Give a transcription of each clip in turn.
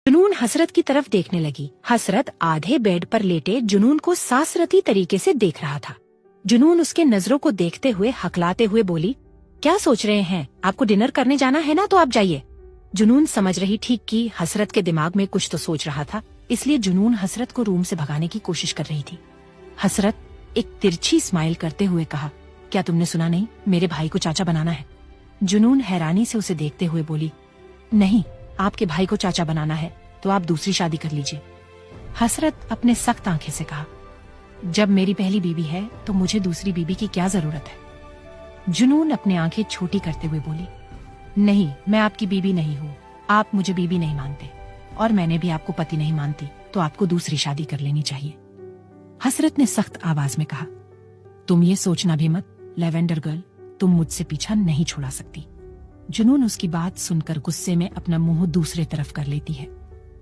जुनून हसरत की तरफ देखने लगी। हसरत आधे बेड पर लेटे जुनून को सासरती तरीके से देख रहा था। जुनून उसके नजरों को देखते हुए हकलाते हुए बोली, क्या सोच रहे हैं? आपको डिनर करने जाना है ना, तो आप जाइए। जुनून समझ रही थी कि हसरत के दिमाग में कुछ तो सोच रहा था, इसलिए जुनून हसरत को रूम से भगाने की कोशिश कर रही थी। हसरत एक तिरछी स्माइल करते हुए कहा, क्या तुमने सुना नहीं? मेरे भाई को चाचा बनाना है। जुनून हैरानी से उसे देखते हुए बोली, नहीं, आपके भाई को चाचा बनाना है तो आप दूसरी शादी कर लीजिए। हसरत अपने सख्त आंखें से कहा, जब मेरी पहली बीबी है तो मुझे दूसरी बीबी की क्या जरूरत है। जुनून अपने आंखें छोटी करते हुए बोली, नहीं, मैं आपकी बीबी नहीं हूँ। आप मुझे बीबी नहीं मानते और मैंने भी आपको पति नहीं मानती, तो आपको दूसरी शादी कर लेनी चाहिए। हसरत ने सख्त आवाज में कहा, तुम ये सोचना भी मत लैवेंडर गर्ल, तुम मुझसे पीछा नहीं छुड़ा सकती। जुनून उसकी बात सुनकर गुस्से में अपना मुंह दूसरे तरफ कर लेती है।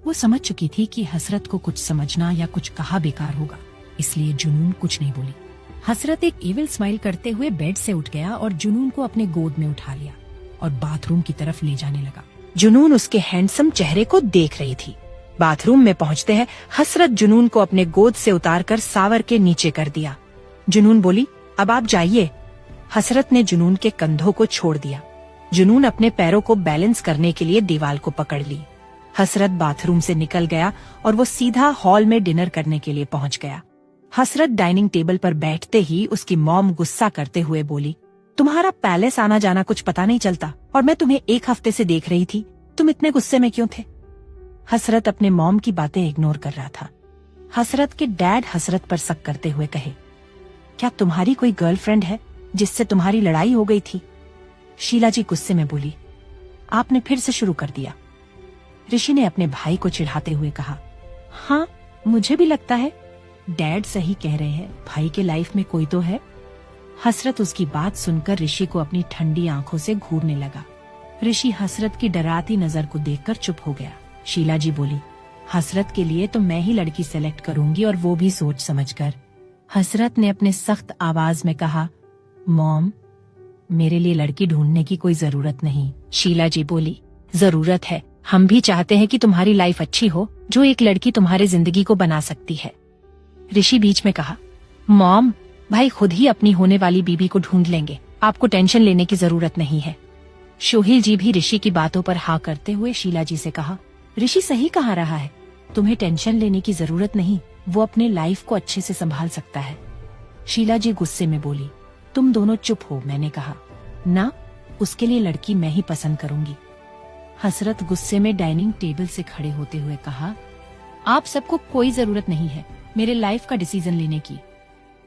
वो समझ चुकी थी कि हसरत को कुछ समझना या कुछ कहा बेकार होगा, इसलिए जुनून कुछ नहीं बोली। हसरत एक इविल स्माइल करते हुए बेड से उठ गया और जुनून को अपने गोद में उठा लिया और बाथरूम की तरफ ले जाने लगा। जुनून उसके हैंडसम चेहरे को देख रही थी। बाथरूम में पहुंचते हैं हसरत जुनून को अपने गोद से उतारकर सावर के नीचे कर दिया। जुनून बोली, अब आप जाइए। हसरत ने जुनून के कंधों को छोड़ दिया। जुनून अपने पैरों को बैलेंस करने के लिए दीवार को पकड़ ली। हसरत बाथरूम से निकल गया और वो सीधा हॉल में डिनर करने के लिए पहुंच गया। हसरत डाइनिंग टेबल पर बैठते ही उसकी मॉम गुस्सा करते हुए बोली, तुम्हारा पैलेस आना जाना कुछ पता नहीं चलता और मैं तुम्हें एक हफ्ते से देख रही थी, तुम इतने गुस्से में क्यों थे? हसरत अपने मॉम की बातें इग्नोर कर रहा था। हसरत के डैड हसरत पर शक करते हुए कहे, क्या तुम्हारी कोई गर्लफ्रेंड है जिससे तुम्हारी लड़ाई हो गई थी? शीला जी गुस्से में बोली, आपने फिर से शुरू कर दिया। ऋषि ने अपने भाई को चिढ़ाते हुए कहा, हाँ, मुझे भी लगता है डैड सही कह रहे हैं, भाई के लाइफ में कोई तो है। हसरत उसकी बात सुनकर ऋषि को अपनी ठंडी आंखों से घूरने लगा। ऋषि हसरत की डराती नजर को देखकर चुप हो गया। शीला जी बोली, हसरत के लिए तो मैं ही लड़की सेलेक्ट करूंगी और वो भी सोच समझकर। हसरत ने अपने सख्त आवाज में कहा, मॉम, मेरे लिए लड़की ढूंढने की कोई जरूरत नहीं। शीला जी बोली, जरूरत है, हम भी चाहते हैं कि तुम्हारी लाइफ अच्छी हो, जो एक लड़की तुम्हारे जिंदगी को बना सकती है। ऋषि बीच में कहा, मॉम, भाई खुद ही अपनी होने वाली बीबी को ढूंढ लेंगे, आपको टेंशन लेने की जरूरत नहीं है। सोहेल जी भी ऋषि की बातों पर हाँ करते हुए शीला जी से कहा, ऋषि सही कहा रहा है, तुम्हें टेंशन लेने की जरूरत नहीं, वो अपने लाइफ को अच्छे से संभाल सकता है। शीला जी गुस्से में बोली, तुम दोनों चुप हो, मैंने कहा ना, उसके लिए लड़की मैं ही पसंद करूंगी। हसरत गुस्से में डाइनिंग टेबल से खड़े होते हुए कहा, आप सबको कोई जरूरत नहीं है मेरे लाइफ का डिसीजन लेने की,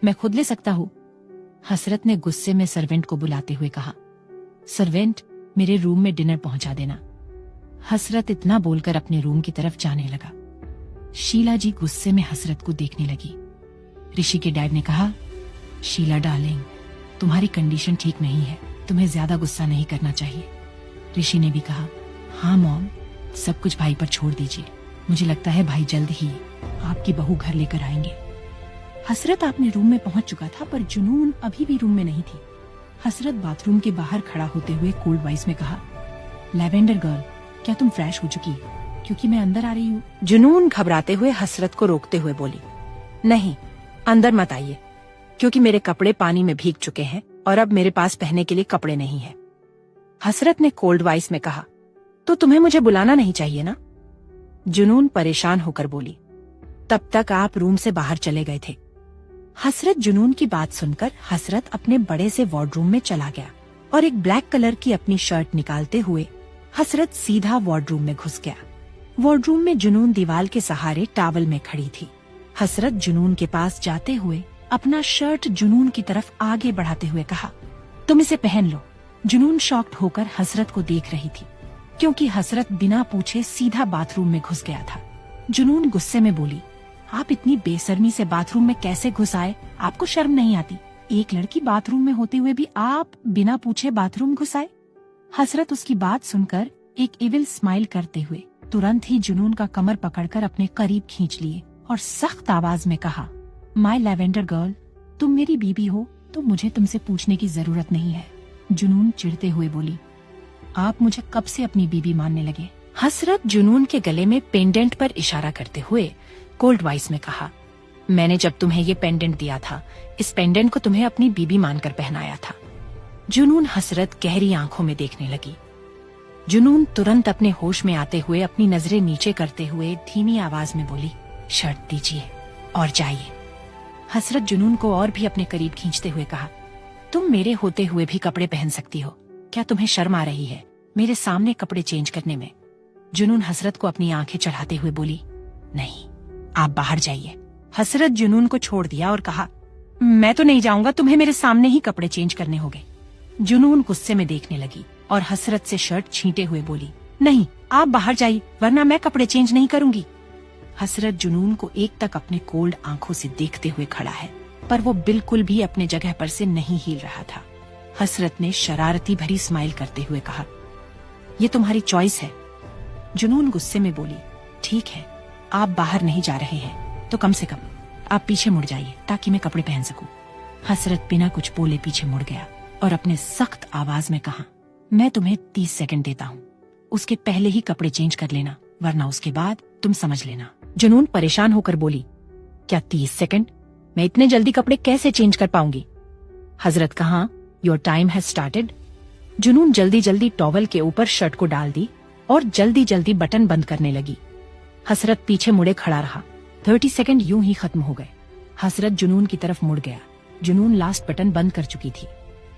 मैं खुद ले सकता हूँ। हसरत ने गुस्से में सर्वेंट को बुलाते हुए कहा, सर्वेंट, मेरे रूम में डिनर पहुंचा देना। हसरत इतना बोलकर अपने रूम की तरफ जाने लगा। शीला जी गुस्से में हसरत को देखने लगी। ऋषि के डैड ने कहा, शीला डार्लिंग, तुम्हारी कंडीशन ठीक नहीं है, तुम्हें ज्यादा गुस्सा नहीं करना चाहिए। ऋषि ने भी कहा, हाँ मॉम, सब कुछ भाई पर छोड़ दीजिए, मुझे लगता है भाई जल्द ही आपकी बहू घर लेकर आएंगे। हसरत अपने रूम में पहुंच चुका था, पर जुनून अभी भी रूम में नहीं थी। हसरत बाथरूम के बाहर खड़ा होते हुए कोल्ड वॉइस में कहा, लैवेंडर गर्ल, क्या तुम फ्रेश हो चुकी? क्योंकि मैं अंदर आ रही हूँ। जुनून घबराते हुए हसरत को रोकते हुए बोली, नहीं, अंदर मत आइए, क्योंकि मेरे कपड़े पानी में भीग चुके हैं और अब मेरे पास पहनने के लिए कपड़े नहीं है। हसरत ने कोल्ड वॉइस में कहा, तो तुम्हें मुझे बुलाना नहीं चाहिए ना? जुनून परेशान होकर बोली, तब तक आप रूम से बाहर चले गए थे। हसरत जुनून की बात सुनकर हसरत अपने बड़े से वार्डरूम में चला गया और एक ब्लैक कलर की अपनी शर्ट निकालते हुए हसरत सीधा वार्डरूम में घुस गया। वार्डरूम में जुनून दीवार के सहारे टॉवल में खड़ी थी। हसरत जुनून के पास जाते हुए अपना शर्ट जुनून की तरफ आगे बढ़ाते हुए कहा, तुम इसे पहन लो। जुनून शॉक्ड होकर हसरत को देख रही थी, क्योंकि हसरत बिना पूछे सीधा बाथरूम में घुस गया था। जुनून गुस्से में बोली, आप इतनी बेशर्मी से बाथरूम में कैसे घुस आए? आपको शर्म नहीं आती? एक लड़की बाथरूम में होते हुए भी आप बिना पूछे बाथरूम घुस आए? हसरत उसकी बात सुनकर एक इविल स्माइल करते हुए तुरंत ही जुनून का कमर पकड़कर अपने करीब खींच लिए और सख्त आवाज में कहा, माय लैवेंडर गर्ल, तुम मेरी बीबी हो तो मुझे तुमसे पूछने की जरूरत नहीं है। जुनून चिढ़ते हुए बोली, आप मुझे कब से अपनी बीबी मानने लगे? हसरत जुनून के गले में पेंडेंट पर इशारा करते हुए कोल्ड वॉइस में कहा, मैंने जब तुम्हें ये पेंडेंट दिया था, इस पेंडेंट को तुम्हें अपनी बीबी मानकर पहनाया था। जुनून हसरत गहरी आंखों में देखने लगी। जुनून तुरंत अपने होश में आते हुए अपनी नजरें नीचे करते हुए धीमी आवाज में बोली, शर्ट दीजिए और जाइए। हसरत जुनून को और भी अपने करीब खींचते हुए कहा, तुम मेरे होते हुए भी कपड़े पहन सकती हो, क्या तुम्हें शर्म आ रही है मेरे सामने कपड़े चेंज करने में? जुनून हसरत को अपनी आंखें चढ़ाते हुए बोली, नहीं, आप बाहर जाइए। हसरत जुनून को छोड़ दिया और कहा, मैं तो नहीं जाऊंगा, तुम्हें मेरे सामने ही कपड़े चेंज करने होंगे। जुनून गुस्से में देखने लगी और हसरत से शर्ट छींटे हुए बोली, नहीं, आप बाहर जाइए वरना मैं कपड़े चेंज नहीं करूंगी। हसरत जुनून को एक तक अपने कोल्ड आंखों से देखते हुए खड़ा है, पर वो बिल्कुल भी अपने जगह पर से नहीं हिल रहा था। हसरत ने शरारती भरी स्माइल करते हुए कहा, ये तुम्हारी चॉइस है। जुनून गुस्से में बोली, ठीक है, आप बाहर नहीं जा रहे हैं तो कम से कम आप पीछे मुड़ जाइए ताकि मैं कपड़े पहन सकूं। हसरत बिना कुछ बोले पीछे मुड़ गया और अपने सख्त आवाज में कहा, मैं तुम्हें 30 सेकंड देता हूँ, उसके पहले ही कपड़े चेंज कर लेना, वरना उसके बाद तुम समझ लेना। जुनून परेशान होकर बोली, क्या 30 सेकंड? मैं इतने जल्दी कपड़े कैसे चेंज कर पाऊंगी? हजरत कहा, योर टाइम हैज स्टार्टेड। जुनून जल्दी जल्दी टॉवल के ऊपर शर्ट को डाल दी और जल्दी जल्दी बटन बंद करने लगी। हसरत पीछे मुड़े खड़ा रहा। 30 सेकंड यूं ही खत्म हो गए। हसरत जुनून की तरफ मुड़ गया। जुनून लास्ट बटन बंद कर चुकी थी।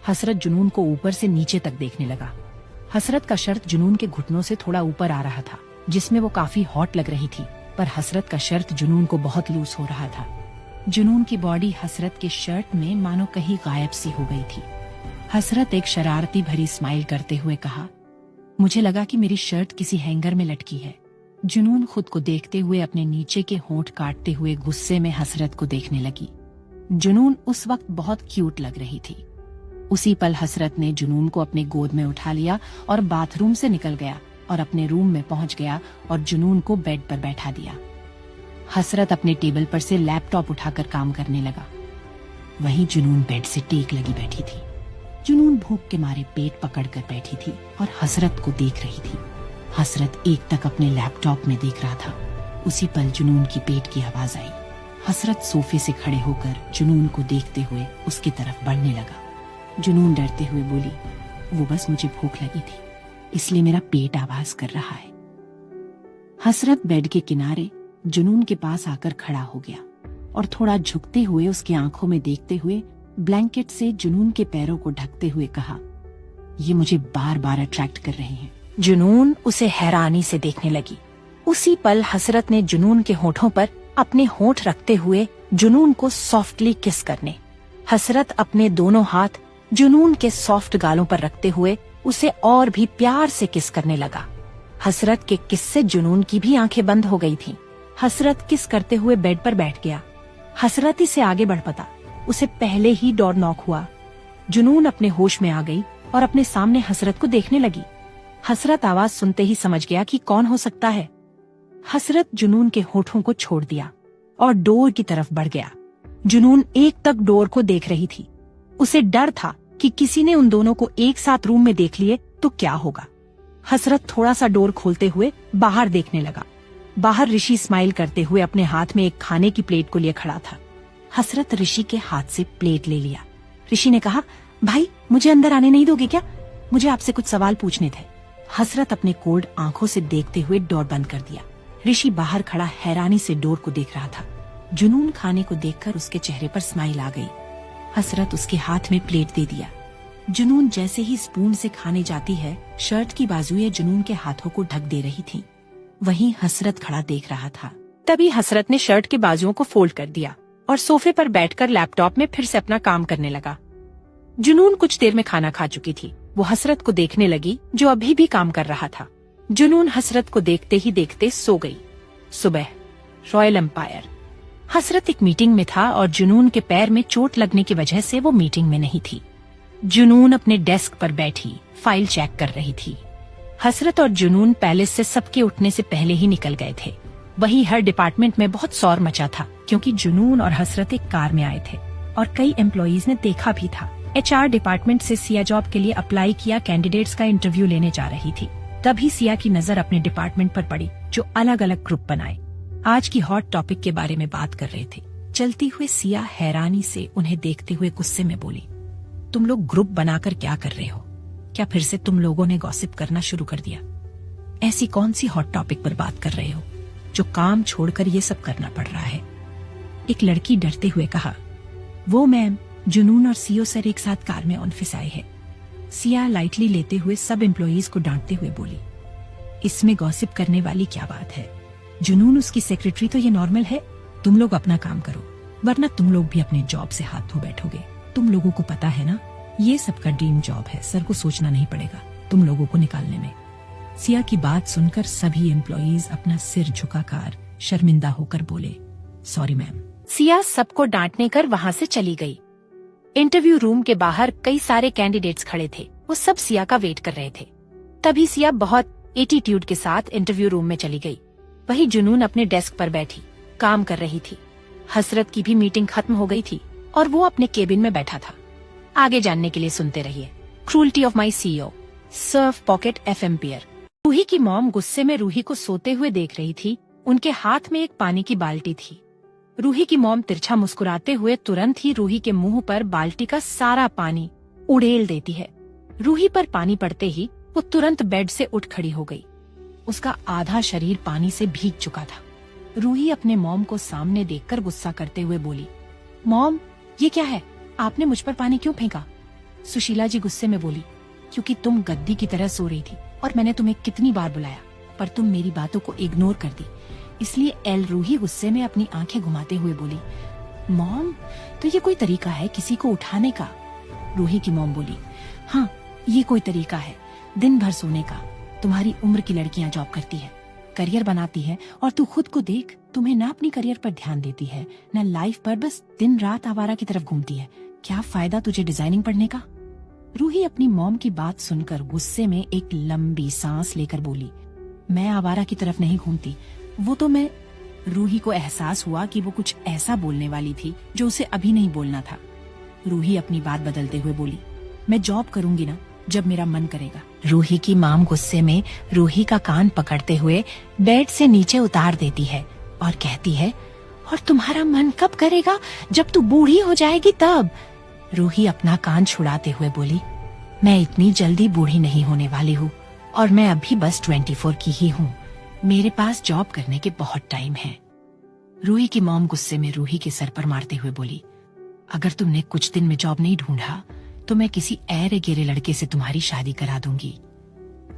हसरत जुनून को ऊपर से नीचे तक देखने लगा। हसरत का शर्ट जुनून के घुटनों से थोड़ा ऊपर आ रहा था, जिसमें वो काफी हॉट लग रही थी, पर हसरत का शर्ट जुनून को बहुत लूज हो रहा था। जुनून की बॉडी हसरत के शर्ट में मानो कहीं गायब सी हो गई थी। हसरत एक शरारती भरी स्माइल करते हुए कहा, मुझे लगा कि मेरी शर्ट किसी हैंगर में लटकी है। जुनून खुद को देखते हुए अपने नीचे के होंठ काटते हुए गुस्से में हसरत को देखने लगी। जुनून उस वक्त बहुत क्यूट लग रही थी। उसी पल हसरत ने जुनून को अपने गोद में उठा लिया और बाथरूम से निकल गया और अपने रूम में पहुंच गया और जुनून को बेड पर बैठा दिया। हसरत अपने टेबल पर से लैपटॉप उठाकर काम करने लगा। वहीं जुनून बेड से टेक लगी बैठी थी। जुनून भूख के मारे पेट पकड़कर बैठी थी और हसरत को देख रही थी। हसरत एक तक अपने लैपटॉप में देख रहा था। उसी पल जुनून की पेट की आवाज आई। हसरत सोफे से खड़े होकर जुनून को देखते हुए उसकी तरफ बढ़ने लगा। जुनून डरते हुए बोली, वो बस मुझे भूख लगी थी, इसलिए मेरा पेट आवाज कर रहा है। हसरत बेड के किनारे जुनून के पास आकर खड़ा हो गया और थोड़ा झुकते हुए उसकी आंखों में देखते हुए ब्लैंकेट से जुनून के पैरों को ढकते हुए कहा, ये मुझे बार बार अट्रैक्ट कर रहे हैं। जुनून उसे हैरानी से देखने लगी। उसी पल हसरत ने जुनून के होठों पर अपने होठ रखते हुए जुनून को सॉफ्टली किस करने। हसरत अपने दोनों हाथ जुनून के सॉफ्ट गालों पर रखते हुए उसे और भी प्यार से किस करने लगा। हसरत के किस से जुनून की भी आंखें बंद हो गई थीं। हसरत किस करते हुए बेड पर बैठ गया। हसरत ही से आगे बढ़ पता, उसे पहले ही डोर नॉक हुआ। जुनून अपने होश में आ गई और अपने सामने हसरत को देखने लगी। हसरत आवाज सुनते ही समझ गया कि कौन हो सकता है। हसरत जुनून के होठों को छोड़ दिया और डोर की तरफ बढ़ गया। जुनून एक तक डोर को देख रही थी। उसे डर था कि किसी ने उन दोनों को एक साथ रूम में देख लिए तो क्या होगा। हसरत थोड़ा सा डोर खोलते हुए बाहर देखने लगा। बाहर ऋषि स्माइल करते हुए अपने हाथ में एक खाने की प्लेट को लिए खड़ा था। हसरत ऋषि के हाथ से प्लेट ले लिया। ऋषि ने कहा, भाई मुझे अंदर आने नहीं दोगे क्या? मुझे आपसे कुछ सवाल पूछने थे। हसरत अपने कोल्ड आंखों से देखते हुए डोर बंद कर दिया। ऋषि बाहर खड़ा हैरानी से डोर को देख रहा था। जुनून खाने को देखकर उसके चेहरे पर स्माइल आ गई। हसरत उसके हाथ में प्लेट दे दिया। जुनून जैसे ही स्पून से खाने जाती है, शर्ट की बाजुएं जुनून के हाथों को ढक दे रही थी। वहीं हसरत खड़ा देख रहा था। तभी हसरत ने शर्ट के बाजुओं को फोल्ड कर दिया और सोफे पर बैठकर लैपटॉप में फिर से अपना काम करने लगा। जुनून कुछ देर में खाना खा चुकी थी। वो हसरत को देखने लगी जो अभी भी काम कर रहा था। जुनून हसरत को देखते ही देखते सो गई। सुबह रॉयल एम्पायर। हसरत एक मीटिंग में था और जुनून के पैर में चोट लगने की वजह से वो मीटिंग में नहीं थी। जुनून अपने डेस्क पर बैठी फाइल चेक कर रही थी। हसरत और जुनून पैलेस से सबके उठने से पहले ही निकल गए थे। वहीं हर डिपार्टमेंट में बहुत शोर मचा था, क्योंकि जुनून और हसरत एक कार में आए थे और कई एम्प्लॉइज ने देखा भी था। HR डिपार्टमेंट से सिया जॉब के लिए अप्लाई किया कैंडिडेट्स का इंटरव्यू लेने जा रही थी। तभी सिया की नजर अपने डिपार्टमेंट पर पड़ी, जो अलग अलग ग्रुप बनाए आज की हॉट टॉपिक के बारे में बात कर रहे थे। चलती हुए सिया हैरानी से उन्हें देखते हुए गुस्से में बोली, तुम लोग ग्रुप बनाकर क्या कर रहे हो? क्या फिर से तुम लोगों ने गॉसिप करना शुरू कर दिया? ऐसी कौन सी हॉट टॉपिक पर बात कर रहे हो जो काम छोड़कर ये सब करना पड़ रहा है? एक लड़की डरते हुए कहा, वो मैम, जुनून और सीओ सर एक साथ कार में ऑफिस आए हैं। सिया लाइटली लेते हुए सब एम्प्लॉइज को डांटते हुए बोली, इसमें गॉसिप करने वाली क्या बात है? जुनून उसकी सेक्रेटरी, तो ये नॉर्मल है। तुम लोग अपना काम करो, वरना तुम लोग भी अपने जॉब से हाथ धो बैठोगे। तुम लोगों को पता है ना, ये सबका ड्रीम जॉब है। सर को सोचना नहीं पड़ेगा तुम लोगों को निकालने में। सिया की बात सुनकर सभी एम्प्लॉइज अपना सिर झुकाकर शर्मिंदा होकर बोले, सॉरी मैम। सिया सबको डांटने कर वहाँ से चली गई। इंटरव्यू रूम के बाहर कई सारे कैंडिडेट्स खड़े थे। वो सब सिया का वेट कर रहे थे। तभी सिया बहुत एटीट्यूड के साथ इंटरव्यू रूम में चली गई। वही जुनून अपने डेस्क पर बैठी काम कर रही थी। हसरत की भी मीटिंग खत्म हो गई थी और वो अपने केबिन में बैठा था। आगे जानने के लिए सुनते रहिए। क्रूल्टी ऑफ माई सीईओ, सर्व पॉकेट एफएम पियर। रूही की मॉम गुस्से में रूही को सोते हुए देख रही थी। उनके हाथ में एक पानी की बाल्टी थी। रूही की मॉम तिरछा मुस्कुराते हुए तुरंत ही रूही के मुंह पर बाल्टी का सारा पानी उड़ेल देती है। रूही पर पानी पड़ते ही वो तुरंत बेड से उठ खड़ी हो गई। उसका आधा शरीर पानी से भीग चुका था। रूही अपने मॉम को सामने देखकर गुस्सा करते हुए बोली, मॉम, ये क्या है? आपने मुझ पर पानी क्यों फेंका? सुशीला जी गुस्से में बोली, क्योंकि तुम गद्दी की तरह सो रही थी और मैंने तुम्हें कितनी बार बुलाया पर तुम मेरी बातों को इग्नोर कर दी, इसलिए एल। रूही गुस्से में अपनी आंखें घुमाते हुए बोली, मॉम, तो ये कोई तरीका है किसी को उठाने का? रूही की मॉम बोली, हाँ, ये कोई तरीका है दिन भर सोने का। तुम्हारी उम्र की लड़कियां जॉब करती है, करियर बनाती है, और तू खुद को देख, तुम्हें ना अपनी करियर पर ध्यान देती है ना लाइफ पर, बस दिन रात आवारा की तरफ घूमती है। क्या फायदा तुझे डिजाइनिंग पढ़ने का? रूही अपनी मॉम की बात सुनकर गुस्से में एक लंबी सांस लेकर बोली, मैं आवारा की तरफ नहीं घूमती, वो तो मैं। रूही को एहसास हुआ कि वो कुछ ऐसा बोलने वाली थी जो उसे अभी नहीं बोलना था। रूही अपनी बात बदलते हुए बोली, मैं जॉब करूंगी ना जब मेरा मन करेगा। रूही की माम गुस्से में रूही का कान पकड़ते हुए बेड से नीचे उतार देती है और कहती है, और तुम्हारा मन कब करेगा? जब तू बूढ़ी हो जाएगी तब। रूही अपना कान छुड़ाते हुए बोली, मैं इतनी जल्दी बूढ़ी नहीं होने वाली हूँ और मैं अभी बस 24 की ही हूँ। मेरे पास जॉब करने के बहुत टाइम है। रूही की मॉम गुस्से में रूही के सर पर मारते हुए बोली, अगर तुमने कुछ दिन में जॉब नहीं ढूंढा तो मैं किसी ऐरे गिरे लड़के से तुम्हारी शादी करा दूंगी।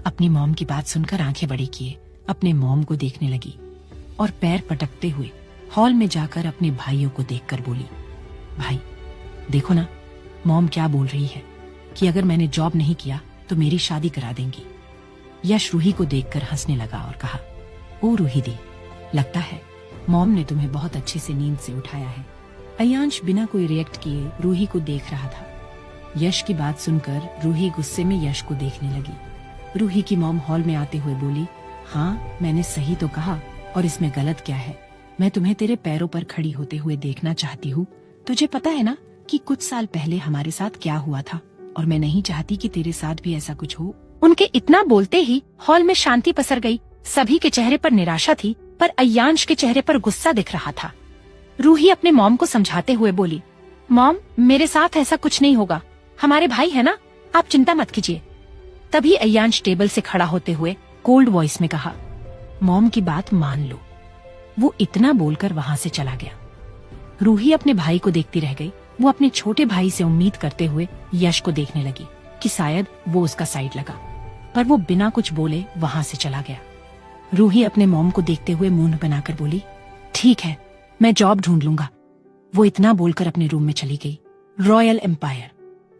अपनी मॉम की बात सुनकर आंखें बड़ी किए अपने मॉम को देखने लगी और पैर पटकते हुए हॉल में जाकर अपने भाइयों को देखकर बोली, भाई देखो ना, मॉम क्या बोल रही है कि अगर मैंने जॉब नहीं किया तो मेरी शादी करा देंगी। यश रूही को देखकर हंसने लगा और कहा, ओ रूही दी, लगता है मॉम ने तुम्हें बहुत अच्छे से नींद से उठाया है। अयांश बिना कोई रिएक्ट किए रूही को देख रहा था। यश की बात सुनकर रूही गुस्से में यश को देखने लगी। रूही की मॉम हॉल में आते हुए बोली, हाँ, मैंने सही तो कहा, और इसमें गलत क्या है? मैं तुम्हें तेरे पैरों पर खड़ी होते हुए देखना चाहती हूँ। तुझे पता है ना कि कुछ साल पहले हमारे साथ क्या हुआ था, और मैं नहीं चाहती कि तेरे साथ भी ऐसा कुछ हो। उनके इतना बोलते ही हॉल में शांति पसर गई। सभी के चेहरे पर निराशा थी, पर अयांश के चेहरे पर गुस्सा दिख रहा था। रूही अपने मॉम को समझाते हुए बोली, मॉम, मेरे साथ ऐसा कुछ नहीं होगा, हमारे भाई है ना, आप चिंता मत कीजिए। तभी अयांश टेबल से खड़ा होते हुए कोल्ड वॉइस में कहा, मॉम की बात मान लो। वो इतना बोलकर वहाँ से चला गया। रूही अपने भाई को देखती रह गई। वो अपने छोटे भाई से उम्मीद करते हुए यश को देखने लगी कि शायद वो उसका साइड लगा, पर वो बिना कुछ बोले वहाँ से चला गया। रूही अपने मॉम को देखते हुए मुंह बनाकर बोली, ठीक है, मैं जॉब ढूंढ लूंगा। वो इतना बोलकर अपने रूम में चली गई। Royal empire.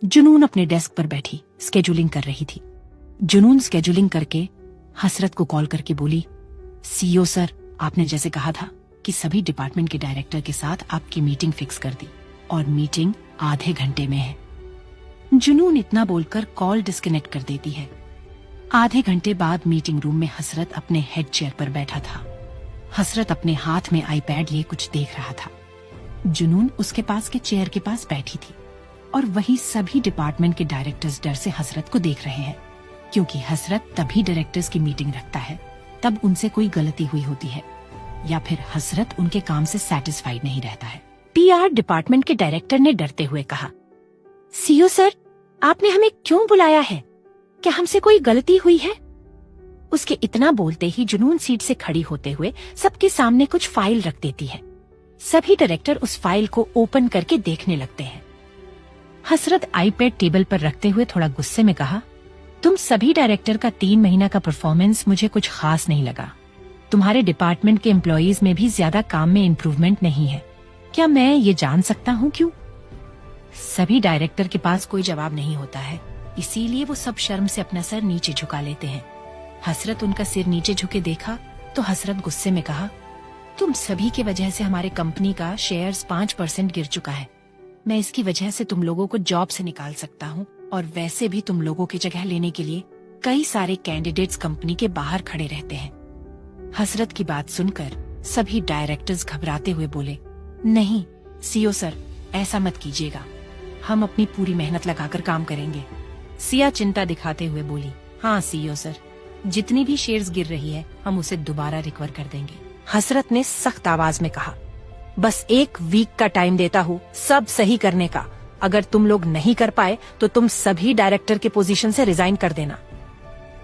जुनून अपने डेस्क पर बैठी स्केड्यूलिंग कर रही थी। जुनून स्केड्यूलिंग करके हसरत को कॉल करके बोली, सीईओ सर, आपने जैसे कहा था कि सभी डिपार्टमेंट के डायरेक्टर के साथ आपकी मीटिंग फिक्स कर दी और मीटिंग आधे घंटे में है। जुनून इतना बोलकर कॉल डिस्कनेक्ट कर देती है। आधे घंटे बाद मीटिंग रूम में हसरत अपने हेड चेयर पर बैठा था। हसरत अपने हाथ में आईपैड लिए कुछ देख रहा था। जुनून उसके पास के चेयर के पास बैठी थी और वही सभी डिपार्टमेंट के डायरेक्टर्स डर से हसरत को देख रहे हैं क्योंकि हसरत तभी डायरेक्टर्स की मीटिंग रखता है तब उनसे कोई गलती हुई होती है या फिर हसरत उनके काम से सेटिस्फाइड नहीं रहता है। पीआर डिपार्टमेंट के डायरेक्टर ने डरते हुए कहा, सीईओ सर, आपने हमें क्यों बुलाया है? क्या हमसे कोई गलती हुई है? उसके इतना बोलते ही जुनून सीट से खड़ी होते हुए सबके सामने कुछ फाइल रख देती है। सभी डायरेक्टर उस फाइल को ओपन करके देखने लगते हैं। हसरत आईपैड टेबल पर रखते हुए थोड़ा गुस्से में कहा, तुम सभी डायरेक्टर का 3 महीना का परफॉर्मेंस मुझे कुछ खास नहीं लगा। तुम्हारे डिपार्टमेंट के एम्प्लॉयज में भी ज्यादा काम में इम्प्रूवमेंट नहीं है। क्या मैं ये जान सकता हूँ क्यों? सभी डायरेक्टर के पास कोई जवाब नहीं होता है, इसीलिए वो सब शर्म से अपना सर नीचे झुका लेते हैं। हसरत उनका सिर नीचे झुके देखा तो हसरत गुस्से में कहा, तुम सभी की वजह से हमारे कंपनी का शेयर्स 5% गिर चुका है। मैं इसकी वजह से तुम लोगों को जॉब से निकाल सकता हूँ और वैसे भी तुम लोगों की जगह लेने के लिए कई सारे कैंडिडेट्स कंपनी के बाहर खड़े रहते हैं। हसरत की बात सुनकर सभी डायरेक्टर्स घबराते हुए बोले, नहीं सीईओ सर, ऐसा मत कीजिएगा। हम अपनी पूरी मेहनत लगाकर काम करेंगे। सिया चिंता दिखाते हुए बोली, हाँ सीईओ सर, जितनी भी शेयर्स गिर रही है हम उसे दोबारा रिकवर कर देंगे। हसरत ने सख्त आवाज में कहा, बस 1 वीक का टाइम देता हूँ सब सही करने का। अगर तुम लोग नहीं कर पाए तो तुम सभी डायरेक्टर के पोजीशन से रिजाइन कर देना।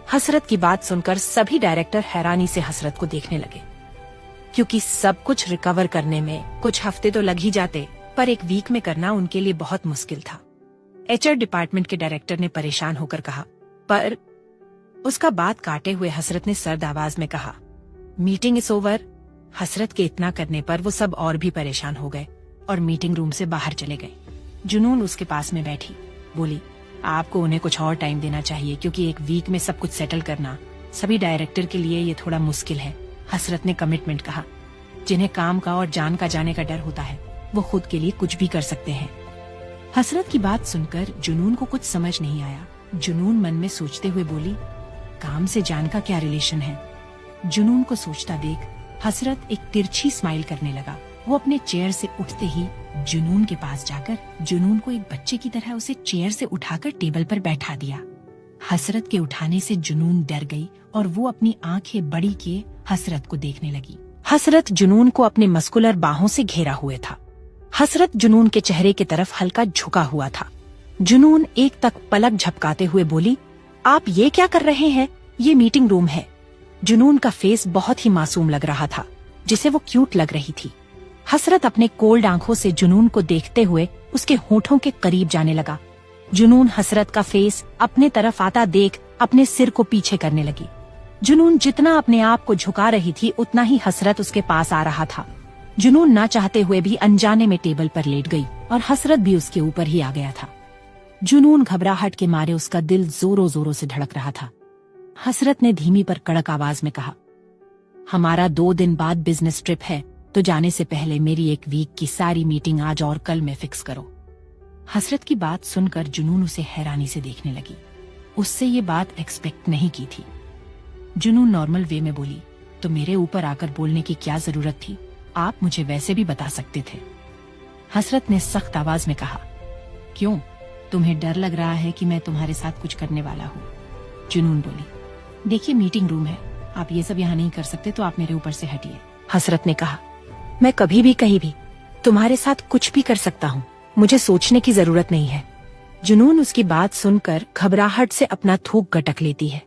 हसरत की बात सुनकर सभी डायरेक्टर हैरानी से हसरत को देखने लगे, क्योंकि सब कुछ रिकवर करने में कुछ हफ्ते तो लग ही जाते, पर 1 वीक में करना उनके लिए बहुत मुश्किल था। एचआर डिपार्टमेंट के डायरेक्टर ने परेशान होकर कहा, पर उसका बात काटे हुए हसरत ने सर्द आवाज में कहा, मीटिंग इज ओवर। हसरत के इतना करने पर वो सब और भी परेशान हो गए और मीटिंग रूम से बाहर चले गए। जुनून उसके पास में बैठी बोली, आपको उन्हें कुछ और टाइम देना चाहिए, क्योंकि 1 वीक में सब कुछ सेटल करना सभी डायरेक्टर के लिए ये थोड़ा मुश्किल है। हसरत ने कमिटमेंट कहा, जिन्हें काम का और जान का जाने का डर होता है वो खुद के लिए कुछ भी कर सकते हैं। हसरत की बात सुनकर जुनून को कुछ समझ नहीं आया। जुनून मन में सोचते हुए बोली, काम से जान का क्या रिलेशन है? जुनून को सोचता देख हसरत एक तिरछी स्माइल करने लगा। वो अपने चेयर से उठते ही जुनून के पास जाकर जुनून को एक बच्चे की तरह उसे चेयर से उठाकर टेबल पर बैठा दिया। हसरत के उठाने से जुनून डर गई और वो अपनी आंखें बड़ी किए हसरत को देखने लगी। हसरत जुनून को अपने मस्कुलर बाहों से घेरा हुए था। हसरत जुनून के चेहरे की तरफ हल्का झुका हुआ था। जुनून एक तक पलक झपकाते हुए बोली, आप ये क्या कर रहे हैं? ये मीटिंग रूम है। जुनून का फेस बहुत ही मासूम लग रहा था, जिसे वो क्यूट लग रही थी। हसरत अपने कोल्ड आंखों से जुनून को देखते हुए उसके होठों के करीब जाने लगा। जुनून हसरत का फेस अपने तरफ आता देख अपने सिर को पीछे करने लगी। जुनून जितना अपने आप को झुका रही थी उतना ही हसरत उसके पास आ रहा था। जुनून ना चाहते हुए भी अनजाने में टेबल पर लेट गई और हसरत भी उसके ऊपर ही आ गया था। जुनून घबराहट के मारे उसका दिल जोरों जोरों से धड़क रहा था। हसरत ने धीमी पर कड़क आवाज में कहा, हमारा 2 दिन बाद बिजनेस ट्रिप है, तो जाने से पहले मेरी 1 वीक की सारी मीटिंग आज और कल में फिक्स करो। हसरत की बात सुनकर जुनून उसे हैरानी से देखने लगी। उससे ये बात एक्सपेक्ट नहीं की थी। जुनून नॉर्मल वे में बोली, तो मेरे ऊपर आकर बोलने की क्या जरूरत थी? आप मुझे वैसे भी बता सकते थे। हसरत ने सख्त आवाज में कहा, क्यों, तुम्हें डर लग रहा है कि मैं तुम्हारे साथ कुछ करने वाला हूँ? जुनून बोली, देखिए मीटिंग रूम है, आप ये सब यहाँ नहीं कर सकते, तो आप मेरे ऊपर से हटिए। हसरत ने कहा, मैं कभी भी कहीं भी तुम्हारे साथ कुछ भी कर सकता हूँ, मुझे सोचने की जरूरत नहीं है। जुनून उसकी बात सुनकर घबराहट से अपना थूक गटक लेती है।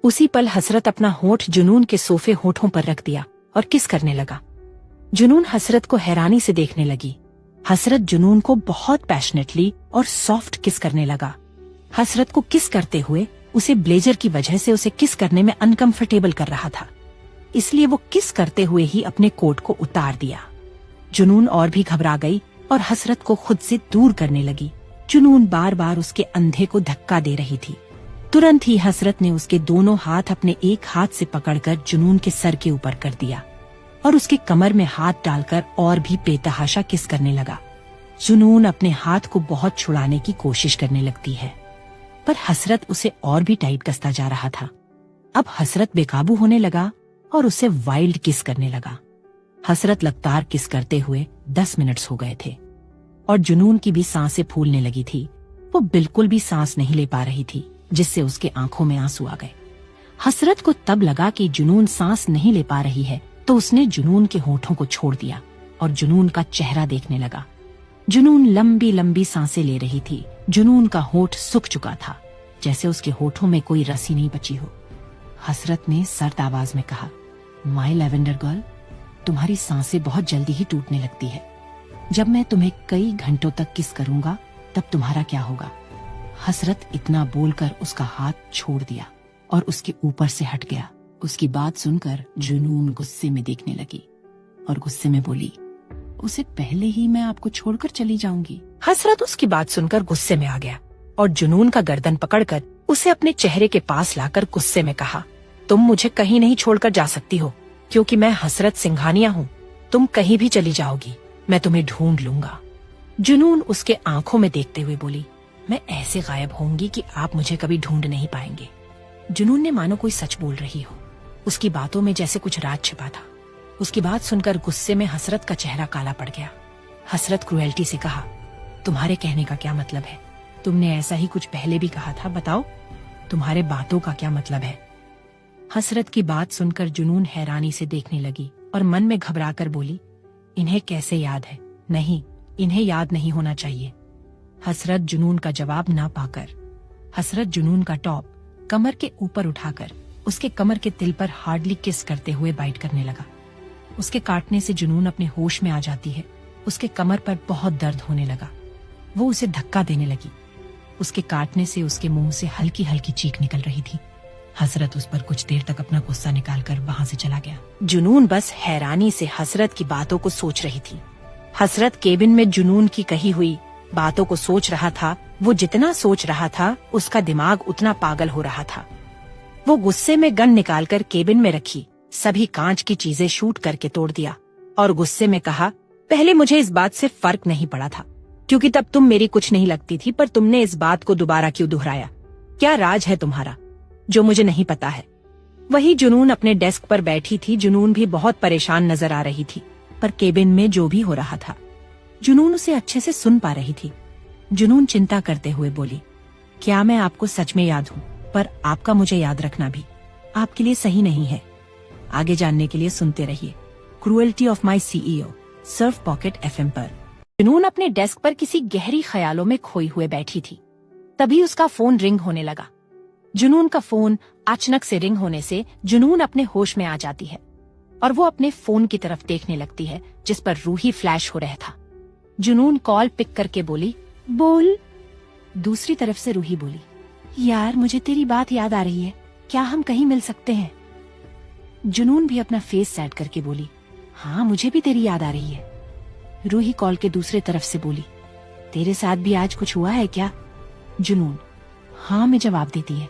उसी पल हसरत अपना होठ जुनून के सोफे होठों पर रख दिया और किस करने लगा। जुनून हसरत को हैरानी से देखने लगी। हसरत जुनून को बहुत पैशनेटली और सॉफ्ट किस करने लगा। हसरत को किस करते हुए उसे ब्लेजर की वजह से उसे किस करने में अनकंफर्टेबल कर रहा था, इसलिए वो किस करते हुए ही अपने कोट को उतार दिया। जुनून और भी घबरा गई और हसरत को खुद से दूर करने लगी। जुनून बार बार उसके अंधे को धक्का दे रही थी। तुरंत ही हसरत ने उसके दोनों हाथ अपने एक हाथ से पकड़कर जुनून के सर के ऊपर कर दिया और उसके कमर में हाथ डालकर और भी बेतहाशा किस करने लगा। जुनून अपने हाथ को बहुत छुड़ाने की कोशिश करने लगती है, पर हसरत उसे और भी टाइट कसता जा रहा था। अब हसरत बेकाबू होने लगा और उसे वाइल्ड किस करने लगा। हसरत लगातार किस करते हुए 10 मिनट्स हो गए थे और जुनून की भी सांसें फूलने लगी थी। वो बिल्कुल भी सांस नहीं ले पा रही थी। जिससे उसके आंखों में आंसू आ गए। हसरत को तब लगा कि जुनून सांस नहीं ले पा रही है, तो उसने जुनून के होठों को छोड़ दिया और जुनून का चेहरा देखने लगा। जुनून लंबी लंबी सांसें ले रही थी। जुनून का होठ सूख चुका था, जैसे उसके होठों में कोई रस्सी नहीं बची हो। हसरत ने सर्द आवाज में कहा, माय लैवेंडर गर्ल, तुम्हारी सांसें बहुत जल्दी ही टूटने लगती है। जब मैं तुम्हें कई घंटों तक किस करूंगा तब तुम्हारा क्या होगा। हसरत इतना बोलकर उसका हाथ छोड़ दिया और उसके ऊपर से हट गया। उसकी बात सुनकर जुनून गुस्से में देखने लगी और गुस्से में बोली, उसे पहले ही मैं आपको छोड़कर चली जाऊंगी। हसरत उसकी बात सुनकर गुस्से में आ गया और जुनून का गर्दन पकड़कर उसे अपने चेहरे के पास लाकर गुस्से में कहा, तुम मुझे कहीं नहीं छोड़कर जा सकती हो, क्योंकि मैं हसरत सिंघानिया हूँ। तुम कहीं भी चली जाओगी, मैं तुम्हें ढूंढ लूंगा। जुनून उसके आंखों में देखते हुए बोली, मैं ऐसे गायब होंगी कि आप मुझे कभी ढूंढ नहीं पाएंगे। जुनून ने मानो कोई सच बोल रही हो। उसकी बातों में जैसे कुछ राज छिपा था। उसकी बात सुनकर गुस्से में हसरत का चेहरा काला पड़ गया। हसरत क्रुएल्टी से कहा, तुम्हारे कहने का क्या मतलब है? तुमने ऐसा ही कुछ पहले भी कहा था, बताओ तुम्हारे बातों का क्या मतलब है? हसरत की बात सुनकर जुनून हैरानी से देखने लगी और मन में घबराकर बोली, इन्हें कैसे याद है? नहीं, इन्हें याद नहीं होना चाहिए। हसरत जुनून का जवाब ना पाकर हसरत जुनून का टॉप कमर के ऊपर उठाकर उसके कमर के तिल पर हार्डली किस करते हुए बाइट करने लगा। उसके काटने से जुनून अपने होश में आ जाती है। उसके कमर पर बहुत दर्द होने लगा। वो उसे धक्का देने लगी। उसके काटने से उसके मुंह से हल्की हल्की चीख निकल रही थी। हसरत उस पर कुछ देर तक अपना गुस्सा निकालकर वहां से चला गया। जुनून बस हैरानी से हसरत की बातों को सोच रही थी। हसरत केबिन में जुनून की कही हुई बातों को सोच रहा था। वो जितना सोच रहा था उसका दिमाग उतना पागल हो रहा था। वो गुस्से में गन निकालकर केबिन में रखी सभी कांच की चीजें शूट करके तोड़ दिया और गुस्से में कहा, पहले मुझे इस बात से फर्क नहीं पड़ा था, क्योंकि तब तुम मेरी कुछ नहीं लगती थी, पर तुमने इस बात को दोबारा क्यों दोहराया? क्या राज है तुम्हारा जो मुझे नहीं पता है? वही जुनून अपने डेस्क पर बैठी थी। जुनून भी बहुत परेशान नजर आ रही थी, पर केबिन में जो भी हो रहा था जुनून उसे अच्छे से सुन पा रही थी। जुनून चिंता करते हुए बोली, क्या मैं आपको सच में याद हूँ? पर आपका मुझे याद रखना भी आपके लिए सही नहीं है। आगे जानने के लिए सुनते रहिए cruelty of my CEO Surf pocket FM पर। जुनून अपने डेस्क पर किसी गहरी ख्यालों में खोई हुए बैठी थी। तभी उसका फोन रिंग होने लगा। जुनून का फोन अचानक से रिंग होने से जुनून अपने होश में आ जाती है और वो अपने फोन की तरफ देखने लगती है, जिस पर रूही फ्लैश हो रहा था। जुनून कॉल पिक करके बोली, बोल। दूसरी तरफ से रूही बोली, यार मुझे तेरी बात याद आ रही है, क्या हम कहीं मिल सकते हैं? जुनून भी अपना फेस सेट करके बोली, हाँ मुझे भी तेरी याद आ रही है। रूही कॉल के दूसरे तरफ से बोली, तेरे साथ भी आज कुछ हुआ है क्या? जुनून हाँ में जवाब देती है।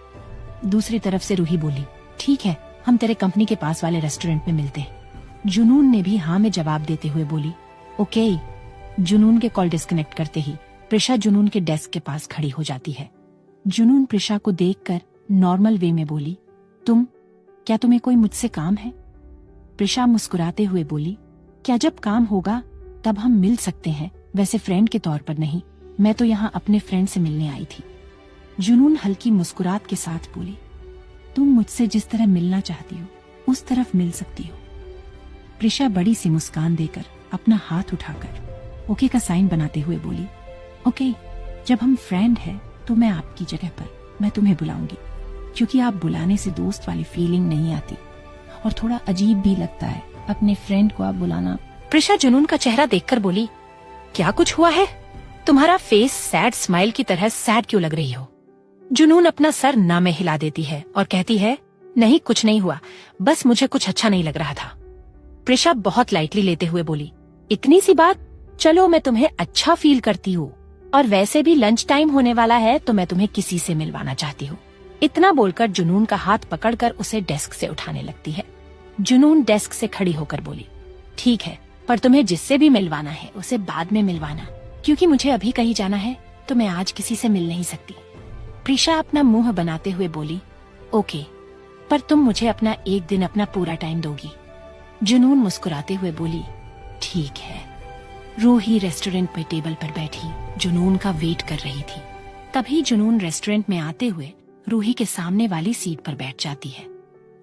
दूसरी तरफ से रूही बोली, ठीक है, हम तेरे कंपनी के पास वाले रेस्टोरेंट में मिलते हैं। जुनून ने भी हाँ में जवाब देते हुए बोली, ओके। जुनून के कॉल डिस्कनेक्ट करते ही प्रिशा जुनून के डेस्क के पास खड़ी हो जाती है। जुनून प्रिशा को देखकर नॉर्मल वे में बोली, क्या तुम्हें कोई मुझसे काम है? प्रिशा मुस्कुराते हुए बोली, क्या जब काम होगा तब हम मिल सकते हैं, वैसे फ्रेंड के तौर पर नहीं, मैं तो यहाँ अपने फ्रेंड से मिलने आई थी। जुनून हल्की मुस्कुराहट के साथ बोली, तुम मुझसे जिस तरह मिलना चाहती हो उस तरफ मिल सकती हो। प्रिशा बड़ी सी मुस्कान देकर अपना हाथ उठाकर ओके का साइन बनाते हुए बोली, ओके, जब हम फ्रेंड हैं तो मैं आपकी जगह पर मैं तुम्हें बुलाऊंगी, क्योंकि आप बुलाने से दोस्त वाली फीलिंग नहीं आती और थोड़ा अजीब भी लगता है अपने फ्रेंड को आप बुलाना। प्रिशा जुनून का चेहरा देखकर बोली, क्या कुछ हुआ है? तुम्हारा फेस सैड स्माइल की तरह सैड क्यों लग रही हो? जुनून अपना सर ना में हिला देती है और कहती है, नहीं कुछ नहीं हुआ, बस मुझे कुछ अच्छा नहीं लग रहा था। प्रिशा बहुत लाइटली लेते हुए बोली, इतनी सी बात, चलो मैं तुम्हें अच्छा फील करती हूँ, और वैसे भी लंच टाइम होने वाला है तो मैं तुम्हें किसी से मिलवाना चाहती हूँ। इतना बोलकर जुनून का हाथ पकड़कर उसे डेस्क से उठाने लगती है। जुनून डेस्क से खड़ी होकर बोली, ठीक है, पर तुम्हें जिससे भी मिलवाना है उसे बाद में मिलवाना, क्योंकि मुझे अभी कहीं जाना है तो मैं आज किसी से मिल नहीं सकती। प्रिशा अपना मुंह बनाते हुए बोली, ओके, पर तुम मुझे अपना एक दिन अपना पूरा टाइम दोगी। जुनून मुस्कुराते हुए बोली, ठीक है। रूही रेस्टोरेंट पे टेबल पर बैठी जुनून का वेट कर रही थी। तभी जुनून रेस्टोरेंट में आते हुए रूही के सामने वाली सीट पर बैठ जाती है।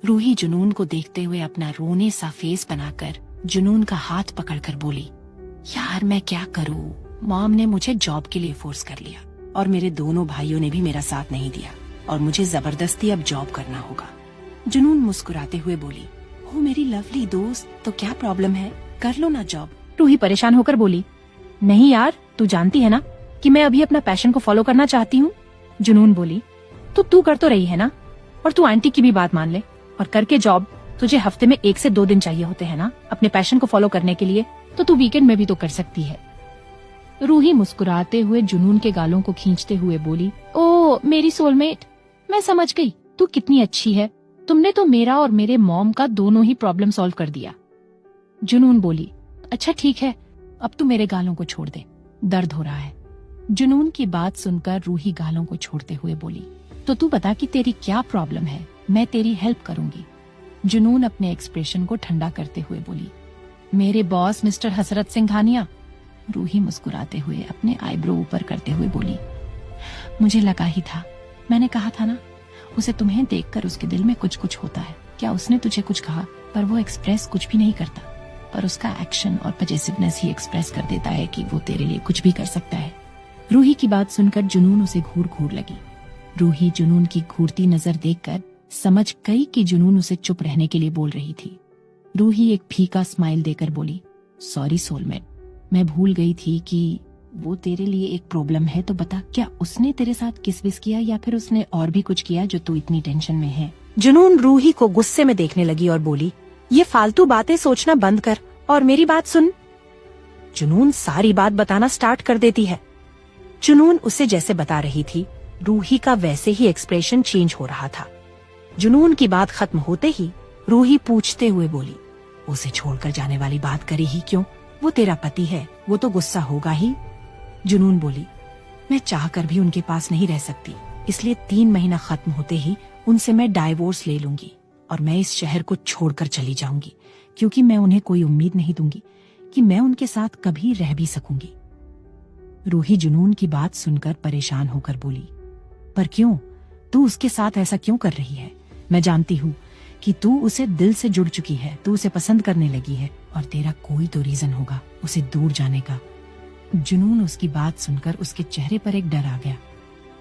रूही जुनून को देखते हुए अपना रोने सा फेस बनाकर जुनून का हाथ पकड़कर बोली, यार मैं क्या करूँ, मॉम ने मुझे जॉब के लिए फोर्स कर लिया और मेरे दोनों भाइयों ने भी मेरा साथ नहीं दिया और मुझे जबरदस्ती अब जॉब करना होगा। जुनून मुस्कुराते हुए बोली, ओ मेरी लवली दोस्त, तो क्या प्रॉब्लम है, कर लो ना जॉब। रूही परेशान होकर बोली, नहीं यार, तू जानती है ना कि मैं अभी अपना पैशन को फॉलो करना चाहती हूँ। जुनून बोली, तो तू कर तो रही है ना, और तू आंटी की भी बात मान ले और करके जॉब। तुझे हफ्ते में 1 से 2 दिन चाहिए होते हैं ना अपने पैशन को फॉलो करने के लिए, तो तू वीकेंड में भी तो कर सकती है। रूही मुस्कुराते हुए जुनून के गालों को खींचते हुए बोली, ओ मेरी सोलमेट, मैं समझ गई तू कितनी अच्छी है। तुमने तो मेरा और मेरे मॉम का दोनों ही प्रॉब्लम सॉल्व कर दिया। जुनून बोली, अच्छा ठीक है, अब तू मेरे गालों को छोड़ दे, दर्द हो रहा है। जुनून की बात सुनकर रूही गालों को छोड़ते हुए बोली, तो तू बता कि तेरी क्या प्रॉब्लम है, मैं तेरी हेल्प करूंगी। जुनून अपने एक्सप्रेशन को ठंडा करते हुए बोली, मेरे बॉस मिस्टर हसरत सिंघानिया। रूही मुस्कुराते हुए अपने आईब्रो ऊपर करते हुए बोली, मुझे लगा ही था, मैंने कहा था ना, उसे तुम्हें देखकर उसके दिल में कुछ कुछ होता है। क्या उसने तुझे कुछ कहा? पर वो एक्सप्रेस कुछ भी नहीं करता, पर उसका एक्शन और पजेसिवनेस ही एक्सप्रेस कर देता है कि वो तेरे लिए कुछ भी कर सकता है। रूही की बात सुनकर जुनून उसे घूर घूर लगी। रूही जुनून की घूरती नजर देखकर समझ गई कि जुनून उसे चुप रहने के लिए बोल रही थी। रूही एक फीका स्माइल देकर बोली, सॉरी सोलमेट, मैं भूल गई थी कि वो तेरे लिए एक प्रॉब्लम है। तो बता, क्या उसने तेरे साथ किस विस किया या फिर उसने और भी कुछ किया जो तू इतनी टेंशन में है? जुनून रूही को गुस्से में देखने लगी और बोली, ये फालतू बातें सोचना बंद कर और मेरी बात सुन। जुनून सारी बात बताना स्टार्ट कर देती है। जुनून उसे जैसे बता रही थी, रूही का वैसे ही एक्सप्रेशन चेंज हो रहा था। जुनून की बात खत्म होते ही रूही पूछते हुए बोली, उसे छोड़कर जाने वाली बात करी ही क्यों? वो तेरा पति है, वो तो गुस्सा होगा ही। जुनून बोली, मैं चाहकर भी उनके पास नहीं रह सकती, इसलिए 3 महीना खत्म होते ही उनसे मैं डाइवोर्स ले लूंगी और मैं इस शहर को छोड़कर चली जाऊंगी, क्योंकि मैं उन्हें कोई उम्मीद नहीं दूंगी कि मैं उनके साथ कभी रह भी सकूंगी। रूही जुनून की बात सुनकर परेशान होकर बोली, पर क्यों? तू उसके साथ ऐसा क्यों कर रही है? मैं जानती हूँ कि तू उसे दिल से जुड़ चुकी है, तू उसे पसंद करने लगी है और तेरा कोई तो रीजन होगा उसे दूर जाने का। जुनून उसकी बात सुनकर उसके चेहरे पर एक डर आ गया।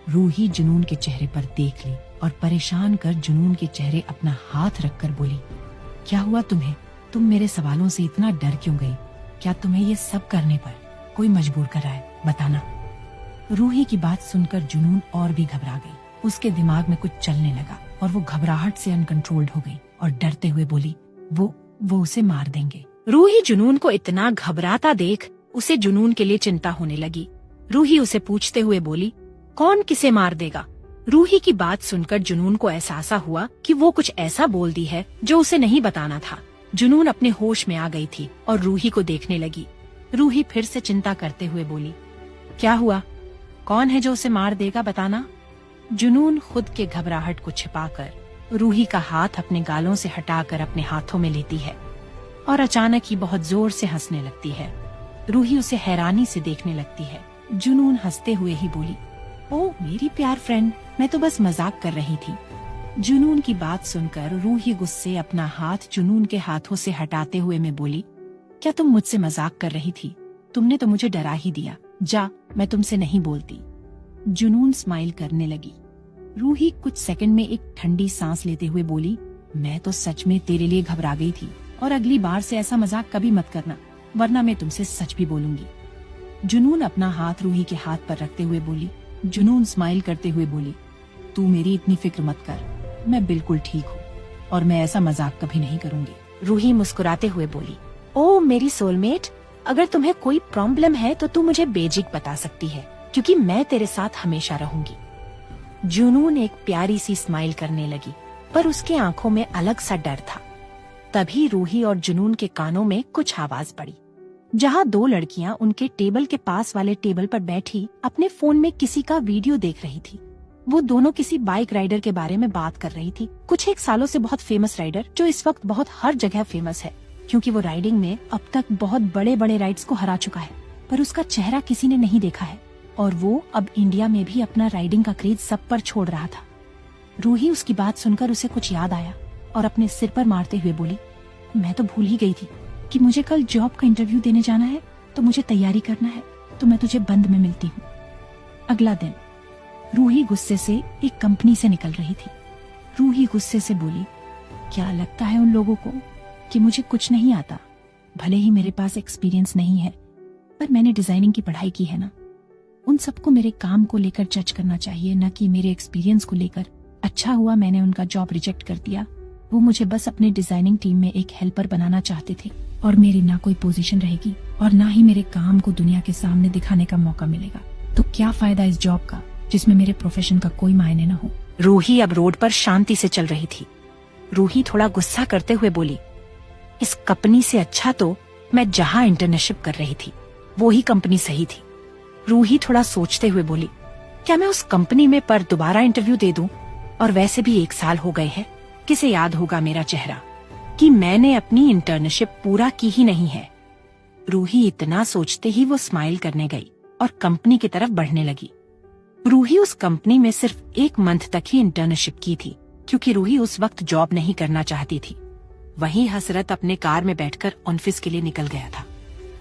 रूही जुनून के चेहरे पर देख ली और परेशान कर जुनून के चेहरे अपना हाथ रखकर बोली, क्या हुआ तुम्हें? तुम मेरे सवालों से इतना डर क्यों गई? क्या तुम्हें ये सब करने पर कोई मजबूर कराए? बताना। रूही की बात सुनकर जुनून और भी घबरा गई। उसके दिमाग में कुछ चलने लगा और वो घबराहट से अनकंट्रोल्ड हो गई और डरते हुए बोली, वो उसे मार देंगे। रूही जुनून को इतना घबराता देख उसे जुनून के लिए चिंता होने लगी। रूही उसे पूछते हुए बोली, कौन किसे मार देगा? रूही की बात सुनकर जुनून को एहसास हुआ कि वो कुछ ऐसा बोल दी है जो उसे नहीं बताना था। जुनून अपने होश में आ गई थी और रूही को देखने लगी। रूही फिर से चिंता करते हुए बोली, क्या हुआ? कौन है जो उसे मार देगा, बताना। जुनून खुद के घबराहट को छिपाकर रूही का हाथ अपने गालों से हटाकर अपने हाथों में लेती है और अचानक ही बहुत जोर से हंसने लगती है। रूही उसे हैरानी से देखने लगती है। जुनून हंसते हुए ही बोली, ओ मेरी प्यार फ्रेंड, मैं तो बस मजाक कर रही थी। जुनून की बात सुनकर रूही गुस्से अपना हाथ जुनून के हाथों से हटाते हुए में बोली, क्या तुम मुझसे मजाक कर रही थी? तुमने तो मुझे डरा ही दिया। जा, मैं तुमसे नहीं बोलती। जुनून स्माइल करने लगी। रूही कुछ सेकंड में एक ठंडी सांस लेते हुए बोली, मैं तो सच में तेरे लिए घबरा गई थी और अगली बार से ऐसा मजाक कभी मत करना, वरना मैं तुमसे सच भी बोलूंगी। जुनून अपना हाथ रूही के हाथ पर रखते हुए बोली। जुनून स्माइल करते हुए बोली, तू मेरी इतनी फिक्र मत कर, मैं बिल्कुल ठीक हूँ और मैं ऐसा मजाक कभी नहीं करूंगी। रूही मुस्कुराते हुए बोली, ओ मेरी सोलमेट, अगर तुम्हें कोई प्रॉब्लम है तो तू मुझे बेझिझक बता सकती है, क्योंकि मैं तेरे साथ हमेशा रहूंगी। जुनून एक प्यारी सी स्माइल करने लगी, पर उसके आंखों में अलग सा डर था। तभी रूही और जुनून के कानों में कुछ आवाज पड़ी। जहाँ 2 लड़कियां उनके टेबल के पास वाले टेबल पर बैठी अपने फोन में किसी का वीडियो देख रही थी। वो दोनों किसी बाइक राइडर के बारे में बात कर रही थी, कुछ एक सालों से बहुत फेमस राइडर, जो इस वक्त बहुत हर जगह फेमस है, क्योंकि वो राइडिंग में अब तक बहुत बड़े बड़े राइड्स को हरा चुका है, पर उसका चेहरा किसी ने नहीं देखा है और वो अब इंडिया में भी अपना राइडिंग का क्रेज सब पर छोड़ रहा था। रूही उसकी बात सुनकर उसे कुछ याद आया और अपने सिर पर मारते हुए बोली, मैं तो भूल ही गई थी कि मुझे कल जॉब का इंटरव्यू देने जाना है, तो मुझे तैयारी करना है, तो मैं तुझे बंद में मिलती हूँ। अगला दिन रूही गुस्से से एक कंपनी से निकल रही थी। रूही गुस्से से बोली, क्या लगता है उन लोगों को कि मुझे कुछ नहीं आता? भले ही मेरे पास एक्सपीरियंस नहीं है, पर मैंने डिजाइनिंग की पढ़ाई की है ना। उन सबको मेरे काम को लेकर जज करना चाहिए, न कि मेरे एक्सपीरियंस को लेकर। अच्छा हुआ मैंने उनका जॉब रिजेक्ट कर दिया। वो मुझे बस अपने डिजाइनिंग टीम में एक हेल्पर बनाना चाहते थे और मेरी ना कोई पोजीशन रहेगी और ना ही मेरे काम को दुनिया के सामने दिखाने का मौका मिलेगा। तो क्या फायदा इस जॉब का जिसमें मेरे प्रोफेशन का कोई मायने न हो। रूही अब रोड पर शांति से चल रही थी। रूही थोड़ा गुस्सा करते हुए बोली, इस कंपनी से अच्छा तो मैं जहाँ इंटर्नशिप कर रही थी वो ही कंपनी सही थी। रूही थोड़ा सोचते हुए बोली, क्या मैं उस कंपनी में पर दोबारा इंटरव्यू दे दूं? और वैसे भी 1 साल हो गए हैं, किसे याद होगा मेरा चेहरा कि मैंने अपनी इंटर्नशिप पूरा की ही नहीं है। रूही इतना सोचते ही वो स्माइल करने गई और कंपनी की तरफ बढ़ने लगी। रूही उस कंपनी में सिर्फ 1 मंथ तक ही इंटर्नशिप की थी, क्योंकि रूही उस वक्त जॉब नहीं करना चाहती थी। वहीं हसरत अपने कार में बैठकर ऑफिस के लिए निकल गया था।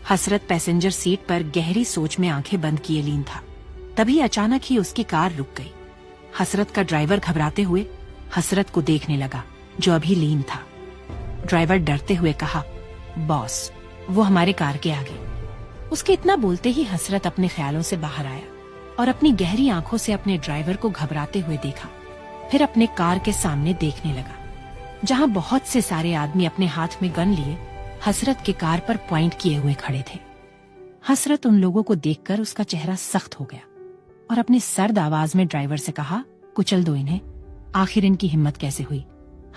हसरत पैसेंजर सीट पर गहरी सोच में आंखें बंद किए लीन था। तभी अचानक ही उसकी कार रुक गई। हसरत का ड्राइवर घबराते हुए हसरत को देखने लगा, जो अभी लीन था। ड्राइवर डरते हुए कहा, बॉस, वो हमारे कार के आगे। उसके इतना बोलते ही हसरत अपने ख्यालों से बाहर आया और अपनी गहरी आंखों से अपने ड्राइवर को घबराते हुए देखा। फिर अपने कार के सामने देखने लगा, जहां बहुत से सारे आदमी अपने हाथ में गन लिए हसरत के कार पर पॉइंट किए हुए खड़े थे। हसरत उन लोगों को देखकर उसका चेहरा सख्त हो गया और अपनी सर्द आवाज में ड्राइवर से कहा, कुचल दो इन्हें। आखिर इनकी हिम्मत कैसे हुई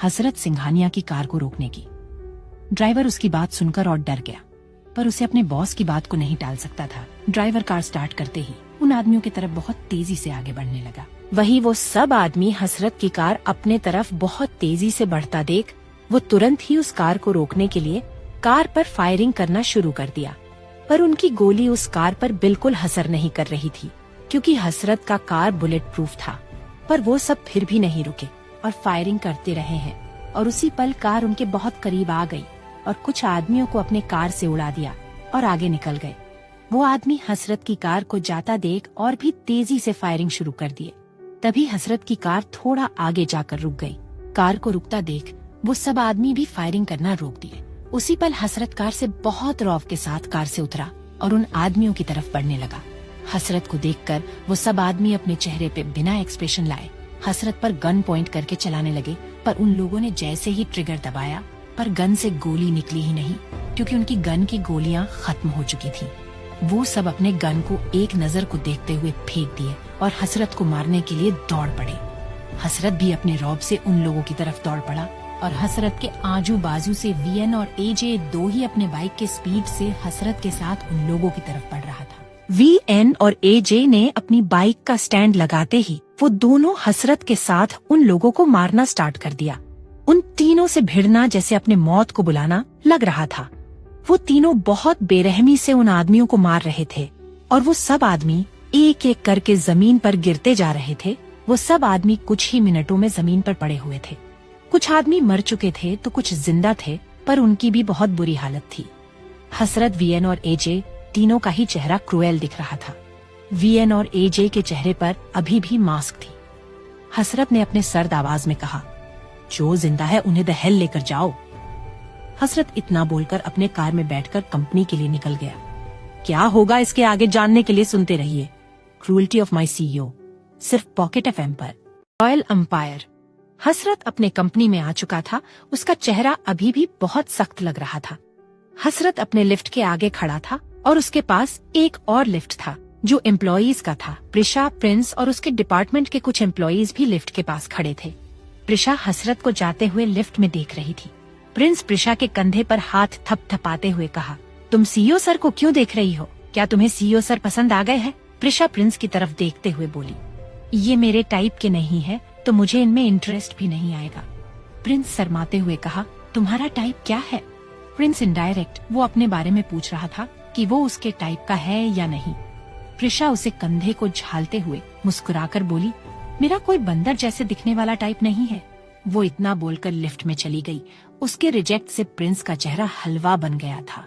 हसरत सिंघानिया की कार को रोकने की? ड्राइवर उसकी बात सुनकर और डर गया, पर उसे अपने बॉस की बात को नहीं टाल सकता था। ड्राइवर कार स्टार्ट करते ही उन आदमियों की तरफ बहुत तेजी से आगे बढ़ने लगा। वहीं वो सब आदमी हसरत की कार अपने तरफ बहुत तेजी से बढ़ता देख वो तुरंत ही उस कार को रोकने के लिए कार पर फायरिंग करना शुरू कर दिया। पर उनकी गोली उस कार पर बिल्कुल असर नहीं कर रही थी, क्योंकि हसरत का कार बुलेट प्रूफ था। पर वो सब फिर भी नहीं रुके और फायरिंग करते रहे हैं और उसी पल कार उनके बहुत करीब आ गई और कुछ आदमियों को अपने कार से उड़ा दिया और आगे निकल गए। वो आदमी हसरत की कार को जाता देख और भी तेजी से फायरिंग शुरू कर दिए। तभी हसरत की कार थोड़ा आगे जाकर रुक गई। कार को रुकता देख वो सब आदमी भी फायरिंग करना रोक दिए। उसी पल हसरत कार से बहुत रौब के साथ कार से उतरा और उन आदमियों की तरफ बढ़ने लगा। हसरत को देखकर वो सब आदमी अपने चेहरे पे बिना एक्सप्रेशन लाए हसरत पर गन पॉइंट करके चलाने लगे। पर उन लोगों ने जैसे ही ट्रिगर दबाया, पर गन से गोली निकली ही नहीं, क्योंकि उनकी गन की गोलियां खत्म हो चुकी थी। वो सब अपने गन को एक नजर को देखते हुए फेंक दिए और हसरत को मारने के लिए दौड़ पड़े। हसरत भी अपने रौब से उन लोगों की तरफ दौड़ पड़ा और हसरत के आजू बाजू से वीएन और एजे दो ही अपने बाइक के स्पीड से हसरत के साथ उन लोगों की तरफ बढ़ रहा था। वीएन और एजे ने अपनी बाइक का स्टैंड लगाते ही वो दोनों हसरत के साथ उन लोगों को मारना स्टार्ट कर दिया। उन तीनों से भिड़ना जैसे अपने मौत को बुलाना लग रहा था। वो तीनों बहुत बेरहमी से उन आदमियों को मार रहे थे और वो सब आदमी एक एक करके जमीन पर गिरते जा रहे थे। वो सब आदमी कुछ ही मिनटों में जमीन पर पड़े हुए थे। कुछ आदमी मर चुके थे तो कुछ जिंदा थे, पर उनकी भी बहुत बुरी हालत थी। हसरत, वीएन और एजे तीनों का ही चेहरा क्रूएल दिख रहा था। वीएन और एजे के चेहरे पर अभी भी मास्क थी। हसरत ने अपने सर्द आवाज में कहा, जो जिंदा है उन्हें द हेल लेकर जाओ। हसरत इतना बोलकर अपने कार में बैठकर कंपनी के लिए निकल गया। क्या होगा इसके आगे जानने के लिए सुनते रहिए क्रूएल्टी ऑफ माई सीईओ, सिर्फ पॉकेट एफएम पर। Royal empire. हसरत अपने कंपनी में आ चुका था। उसका चेहरा अभी भी बहुत सख्त लग रहा था। हसरत अपने लिफ्ट के आगे खड़ा था और उसके पास एक और लिफ्ट था जो एम्प्लॉइज का था। प्रिशा, प्रिंस और उसके डिपार्टमेंट के कुछ एम्प्लॉइज भी लिफ्ट के पास खड़े थे। प्रिशा हसरत को जाते हुए लिफ्ट में देख रही थी। प्रिंस प्रिशा के कंधे पर हाथ थपथपाते हुए कहा, तुम सीईओ सर को क्यों देख रही हो? क्या तुम्हें सीईओ सर पसंद आ गए हैं? प्रिशा प्रिंस की तरफ देखते हुए बोली, ये मेरे टाइप के नहीं है तो मुझे इनमें इंटरेस्ट भी नहीं आएगा। प्रिंस शर्माते हुए कहा, तुम्हारा टाइप क्या है? प्रिंस इनडायरेक्ट वो अपने बारे में पूछ रहा था कि वो उसके टाइप का है या नहीं। प्रिशा उसे कंधे को झालते हुए मुस्कुराकर बोली, मेरा कोई बंदर जैसे दिखने वाला टाइप नहीं है। वो इतना बोलकर लिफ्ट में चली गई। उसके रिजेक्ट से प्रिंस का चेहरा हलवा बन गया था।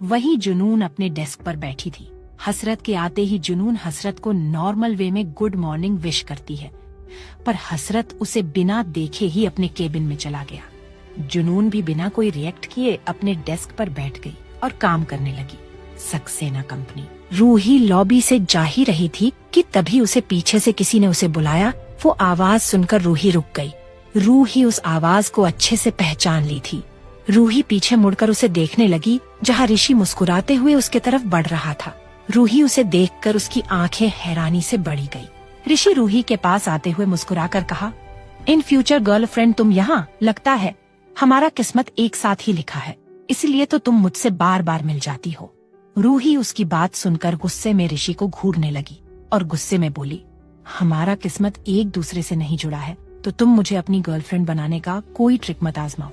वही जुनून अपने डेस्क पर बैठी थी। हसरत के आते ही जुनून हसरत को नॉर्मल वे में गुड मॉर्निंग विश करती है, पर हसरत उसे बिना देखे ही अपने केबिन में चला गया। जुनून भी बिना कोई रिएक्ट किए अपने डेस्क पर बैठ गई और काम करने लगी। सक्सेना कंपनी। रूही लॉबी से जा ही रही थी कि तभी उसे पीछे से किसी ने उसे बुलाया। वो आवाज सुनकर रूही रुक गई। रूही उस आवाज को अच्छे से पहचान ली थी। रूही पीछे मुड़कर उसे देखने लगी, जहाँ ऋषि मुस्कुराते हुए उसके तरफ बढ़ रहा था। रूही उसे देखकर उसकी आंखें हैरानी से बढ़ी गई। ऋषि रूही के पास आते हुए मुस्कुराकर कहा, इन फ्यूचर गर्लफ्रेंड तुम यहाँ, लगता है हमारा किस्मत एक साथ ही लिखा है, इसलिए तो तुम मुझसे बार बार मिल जाती हो। रूही उसकी बात सुनकर गुस्से में ऋषि को घूरने लगी और गुस्से में बोली, हमारा किस्मत एक दूसरे से नहीं जुड़ा है, तो तुम मुझे अपनी गर्लफ्रेंड बनाने का कोई ट्रिक मत आजमाओ।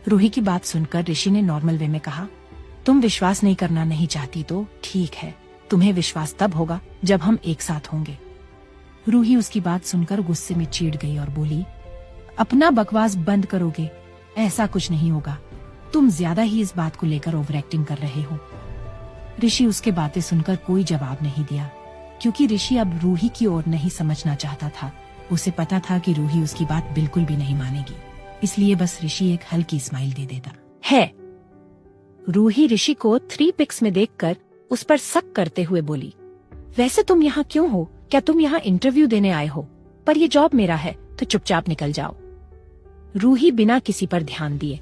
रूही की बात सुनकर ऋषि ने नॉर्मल वे में कहा, तुम विश्वास नहीं करना नहीं चाहती तो ठीक है, तुम्हें विश्वास तब होगा जब हम एक साथ होंगे। रूही उसकी बात सुनकर गुस्से में चिढ़ गई और बोली, अपना बकवास बंद करोगे? ऐसा कुछ नहीं होगा, तुम ज्यादा ही इस बात को लेकर ओवर एक्टिंग कर रहे हो। ऋषि उसके बातें सुनकर कोई जवाब नहीं दिया, क्योंकि ऋषि अब रूही की ओर नहीं समझना चाहता था। उसे पता था कि रूही उसकी बात बिल्कुल भी नहीं मानेगी, इसलिए बस ऋषि एक हल्की स्माइल दे देता है। रूही ऋषि को 3 पिक्स में देखकर उस पर शक करते हुए बोली, वैसे तुम यहाँ क्यों हो? क्या तुम यहाँ इंटरव्यू देने आए हो? पर ये जॉब मेरा है, तो चुपचाप निकल जाओ। रूही बिना किसी पर ध्यान दिए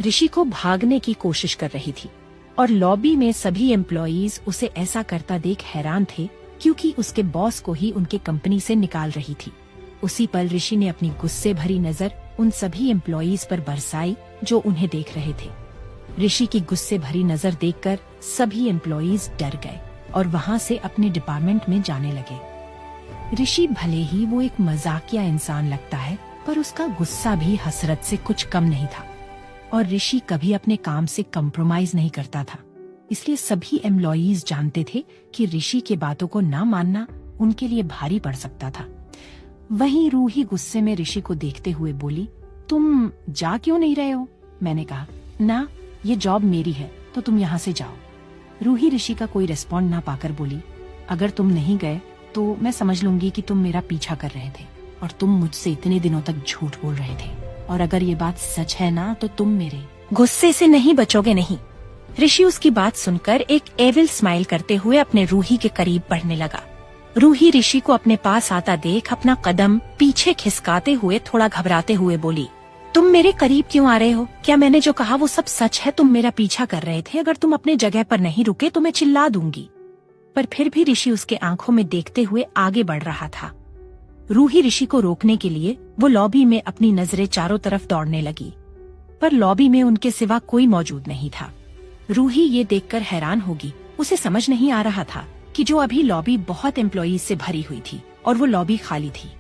ऋषि को भागने की कोशिश कर रही थी और लॉबी में सभी एम्प्लॉइज उसे ऐसा करता देख हैरान थे, क्योंकि उसके बॉस को ही उनके कंपनी से निकाल रही थी। उसी पल ऋषि ने अपनी गुस्से भरी नजर उन सभी एम्प्लॉइज पर बरसाई जो उन्हें देख रहे थे। ऋषि की गुस्से भरी नजर देखकर सभी एम्प्लॉइज डर गए और वहाँ से अपने डिपार्टमेंट में जाने लगे। ऋषि भले ही वो एक मजाकिया इंसान लगता है, पर उसका गुस्सा भी हसरत से कुछ कम नहीं था और ऋषि कभी अपने काम से कॉम्प्रोमाइज नहीं करता था। इसलिए सभी एम्प्लॉइज जानते थे कि ऋषि के बातों को ना मानना उनके लिए भारी पड़ सकता था। वहीं रूही गुस्से में ऋषि को देखते हुए बोली, तुम जा क्यों नहीं रहे हो? मैंने कहा, ना, ये जॉब मेरी है, तो तुम यहाँ से जाओ। रूही ऋषि का कोई रिस्पॉन्ड ना पाकर बोली, अगर तुम नहीं गए तो मैं समझ लूंगी कि तुम मेरा पीछा कर रहे थे और तुम मुझसे इतने दिनों तक झूठ बोल रहे थे, और अगर ये बात सच है ना, तो तुम मेरे गुस्से से नहीं बचोगे नहीं। ऋषि उसकी बात सुनकर एक एविल स्माइल करते हुए अपने रूही के करीब बढ़ने लगा। रूही ऋषि को अपने पास आता देख अपना कदम पीछे खिसकाते हुए थोड़ा घबराते हुए बोली, तुम मेरे करीब क्यों आ रहे हो? क्या मैंने जो कहा वो सब सच है? तुम मेरा पीछा कर रहे थे। अगर तुम अपने जगह पर नहीं रुके तो मैं चिल्ला दूंगी। पर फिर भी ऋषि उसके आंखों में देखते हुए आगे बढ़ रहा था। रूही ऋषि को रोकने के लिए वो लॉबी में अपनी नजरें चारों तरफ दौड़ने लगी, पर लॉबी में उनके सिवा कोई मौजूद नहीं था। रूही ये देखकर हैरान होगी। उसे समझ नहीं आ रहा था कि जो अभी लॉबी बहुत एम्प्लॉइज से भरी हुई थी और वो लॉबी खाली थी।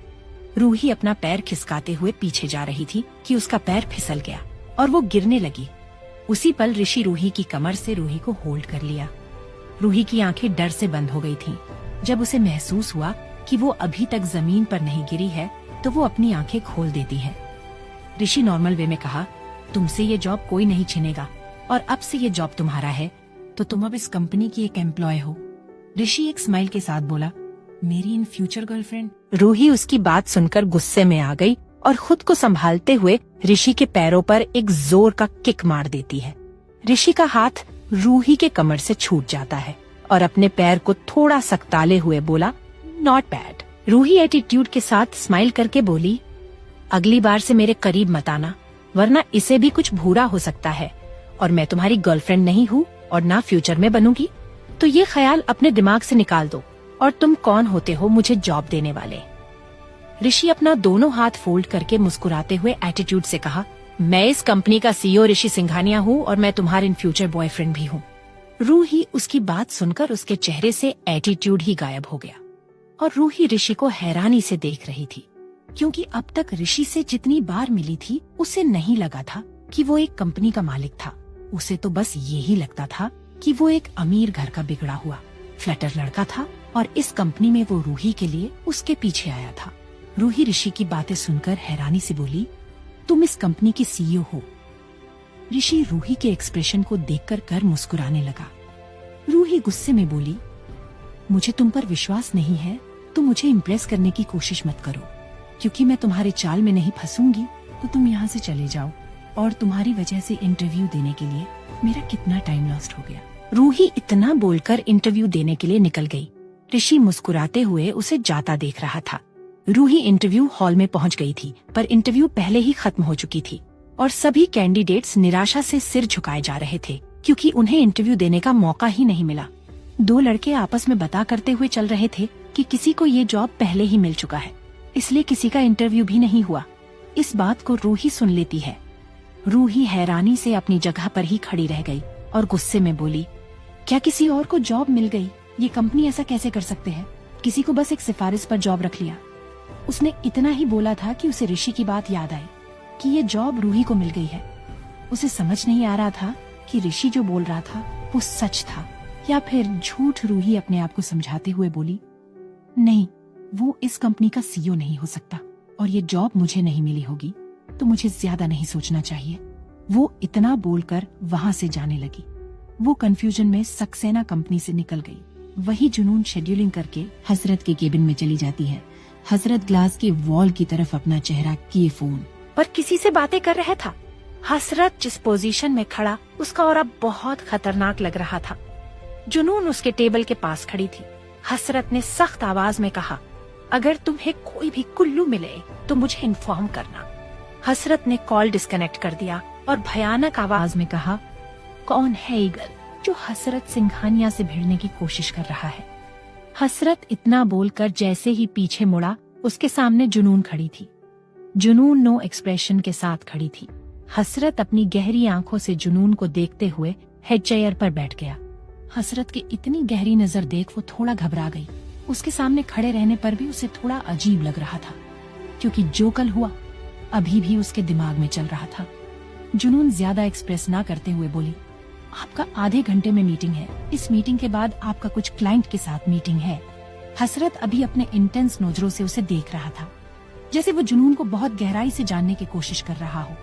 रूही अपना पैर खिसकाते हुए पीछे जा रही थी कि उसका पैर फिसल गया और वो गिरने लगी। उसी पल ऋषि रूही की कमर से रूही को होल्ड कर लिया। रूही की आंखें डर से बंद हो गई थीं। जब उसे महसूस हुआ कि वो अभी तक जमीन पर नहीं गिरी है, तो वो अपनी आंखें खोल देती है। ऋषि नॉर्मल वे में कहा, तुमसे ये जॉब कोई नहीं छीनेगा और अब से ये जॉब तुम्हारा है, तो तुम अब इस कंपनी की एक एम्प्लॉय हो। ऋषि एक स्माइल के साथ बोला, मेरी इन फ्यूचर गर्लफ्रेंड। रूही उसकी बात सुनकर गुस्से में आ गई और खुद को संभालते हुए ऋषि के पैरों पर एक जोर का किक मार देती है। ऋषि का हाथ रूही के कमर से छूट जाता है और अपने पैर को थोड़ा सकताले हुए बोला, नॉट बैड। रूही एटीट्यूड के साथ स्माइल करके बोली, अगली बार से मेरे करीब मत आना, वरना इसे भी कुछ बुरा हो सकता है और मैं तुम्हारी गर्लफ्रेंड नहीं हूँ और ना फ्यूचर में बनूंगी। तो ये ख्याल अपने दिमाग से निकाल दो। और तुम कौन होते हो मुझे जॉब देने वाले? ऋषि अपना दोनों हाथ फोल्ड करके मुस्कुराते हुए एटीट्यूड से कहा, मैं इस कंपनी का सीईओ ऋषि सिंघानिया हूँ और मैं तुम्हारे इन फ्यूचर बॉयफ्रेंड भी हूँ। रूही उसकी बात सुनकर उसके चेहरे से एटीट्यूड ही गायब हो गया और रूही ऋषि को हैरानी से देख रही थी, क्योंकि अब तक ऋषि से जितनी बार मिली थी उसे नहीं लगा था कि वो एक कंपनी का मालिक था। उसे तो बस यही लगता था कि वो एक अमीर घर का बिगड़ा हुआ फ्लटर लड़का था और इस कंपनी में वो रूही के लिए उसके पीछे आया था। रूही ऋषि की बातें सुनकर हैरानी से बोली, तुम इस कंपनी की सीईओ हो। ऋषि रूही के एक्सप्रेशन को देखकर कर मुस्कुराने लगा। रूही गुस्से में बोली, मुझे तुम पर विश्वास नहीं है तो मुझे इम्प्रेस करने की कोशिश मत करो, क्योंकि मैं तुम्हारे चाल में नहीं फंसूंगी तो तुम यहाँ से चले जाओ, और तुम्हारी वजह से इंटरव्यू देने के लिए मेरा कितना टाइम लॉस्ट हो गया। रूही इतना बोलकर इंटरव्यू देने के लिए निकल गई। ऋषि मुस्कुराते हुए उसे जाता देख रहा था। रूही इंटरव्यू हॉल में पहुंच गई थी, पर इंटरव्यू पहले ही खत्म हो चुकी थी और सभी कैंडिडेट्स निराशा से सिर झुकाए जा रहे थे, क्योंकि उन्हें इंटरव्यू देने का मौका ही नहीं मिला। दो लड़के आपस में बात करते हुए चल रहे थे कि किसी को ये जॉब पहले ही मिल चुका है, इसलिए किसी का इंटरव्यू भी नहीं हुआ। इस बात को रूही सुन लेती है। रूही हैरानी से अपनी जगह पर ही खड़ी रह गई और गुस्से में बोली, क्या किसी और को जॉब मिल गई? ये कंपनी ऐसा कैसे कर सकते हैं? किसी को बस एक सिफारिश पर जॉब रख लिया। उसने इतना ही बोला था कि उसे ऋषि की बात याद आई कि ये जॉब रूही को मिल गई है। उसे समझ नहीं आ रहा था कि ऋषि जो बोल रहा था वो सच था या फिर झूठ। रूही अपने आप को समझाते हुए बोली, नहीं, वो इस कंपनी का सीईओ नहीं हो सकता, और ये जॉब मुझे नहीं मिली होगी तो मुझे ज्यादा नहीं सोचना चाहिए। वो इतना बोलकर वहाँ से जाने लगी। वो कंफ्यूजन में सक्सेना कंपनी से निकल गई। वही जुनून शेड्यूलिंग करके हसरत के केबिन में चली जाती है। हसरत ग्लास के वॉल की तरफ अपना चेहरा किए फोन पर किसी से बातें कर रहा था। हसरत जिस पोजीशन में खड़ा उसका ऑरा बहुत खतरनाक लग रहा था। जुनून उसके टेबल के पास खड़ी थी। हसरत ने सख्त आवाज में कहा, अगर तुम्हें कोई भी कुल्लू मिले तो मुझे इन्फॉर्म करना। हसरत ने कॉल डिस्कनेक्ट कर दिया और भयानक आवाज में कहा, कौन है ईगल जो हसरत सिंघानिया से भिड़ने की कोशिश कर रहा है? हसरत इतना बोलकर जैसे ही पीछे मुड़ा, उसके सामने जुनून खड़ी थी। जुनून नो एक्सप्रेशन के साथ खड़ी थी। हसरत अपनी गहरी आंखों से जुनून को देखते हुए हेड चेयर पर बैठ गया। हसरत की इतनी गहरी नजर देख वो थोड़ा घबरा गई। उसके सामने खड़े रहने पर भी उसे थोड़ा अजीब लग रहा था, क्योंकि जो कल हुआ अभी भी उसके दिमाग में चल रहा था। जुनून ज्यादा एक्सप्रेस ना करते हुए बोली, आपका आधे घंटे में मीटिंग है। इस मीटिंग के बाद आपका कुछ क्लाइंट के साथ मीटिंग है। हसरत अभी अपने इंटेंस नजरों से उसे देख रहा था, जैसे वो जुनून को बहुत गहराई से जानने की कोशिश कर रहा हो।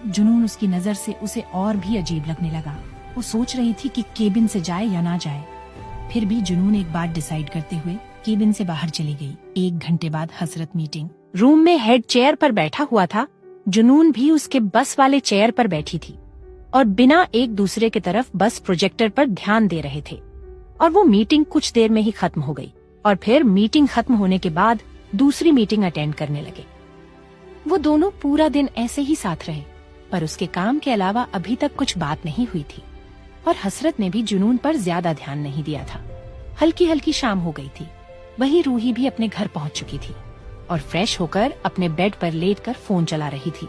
जुनून उसकी नजर से उसे और भी अजीब लगने लगा। वो सोच रही थी कि केबिन से जाए या ना जाए। फिर भी जुनून एक बात डिसाइड करते हुए केबिन से बाहर चली गई। 1 घंटे बाद हसरत मीटिंग रूम में हेड चेयर पर बैठा हुआ था। जुनून भी उसके बस वाले चेयर पर बैठी थी और बिना एक दूसरे की तरफ बस प्रोजेक्टर पर ध्यान दे रहे थे। और वो मीटिंग कुछ देर में ही खत्म हो गई और फिर मीटिंग खत्म होने के बाद दूसरी मीटिंग अटेंड करने लगे। वो दोनों पूरा दिन ऐसे ही साथ रहे, पर उसके काम के अलावा अभी तक कुछ बात नहीं हुई थी और हसरत ने भी जुनून पर ज्यादा ध्यान नहीं दिया था। हल्की हल्की शाम हो गई थी। वहीं रूही भी अपने घर पहुंच चुकी थी और फ्रेश होकर अपने बेड पर लेटकर फोन चला रही थी।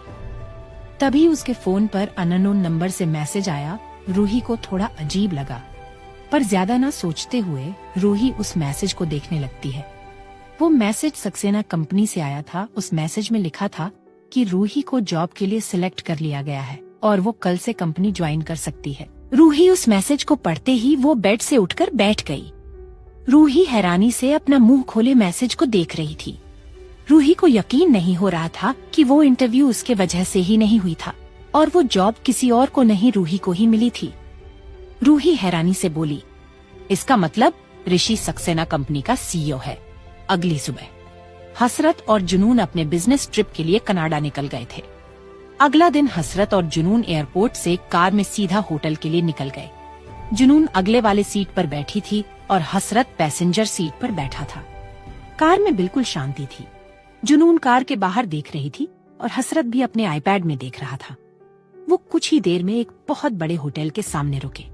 तभी उसके फोन पर अननोन नंबर से मैसेज आया। रूही को थोड़ा अजीब लगा, पर ज्यादा ना सोचते हुए रूही उस मैसेज को देखने लगती है। वो मैसेज सक्सेना कंपनी से आया था। उस मैसेज में लिखा था कि रूही को जॉब के लिए सिलेक्ट कर लिया गया है और वो कल से कंपनी ज्वाइन कर सकती है। रूही उस मैसेज को पढ़ते ही वो बेड से उठकर बैठ गई। रूही हैरानी से अपना मुंह खोले मैसेज को देख रही थी। रूही को यकीन नहीं हो रहा था कि वो इंटरव्यू उसके वजह से ही नहीं हुई था और वो जॉब किसी और को नहीं रूही को ही मिली थी। रूही हैरानी से बोली, इसका मतलब ऋषि सक्सेना कंपनी का सीईओ है। अगली सुबह हसरत और जुनून अपने बिजनेस ट्रिप के लिए कनाडा निकल गए थे। अगला दिन हसरत और जुनून एयरपोर्ट से कार में सीधा होटल के लिए निकल गए। जुनून अगले वाले सीट पर बैठी थी और हसरत पैसेंजर सीट पर बैठा था। कार में बिल्कुल शांति थी। जुनून कार के बाहर देख रही थी और हसरत भी अपने आईपैड में देख रहा था। वो कुछ ही देर में एक बहुत बड़े होटल के सामने रुके।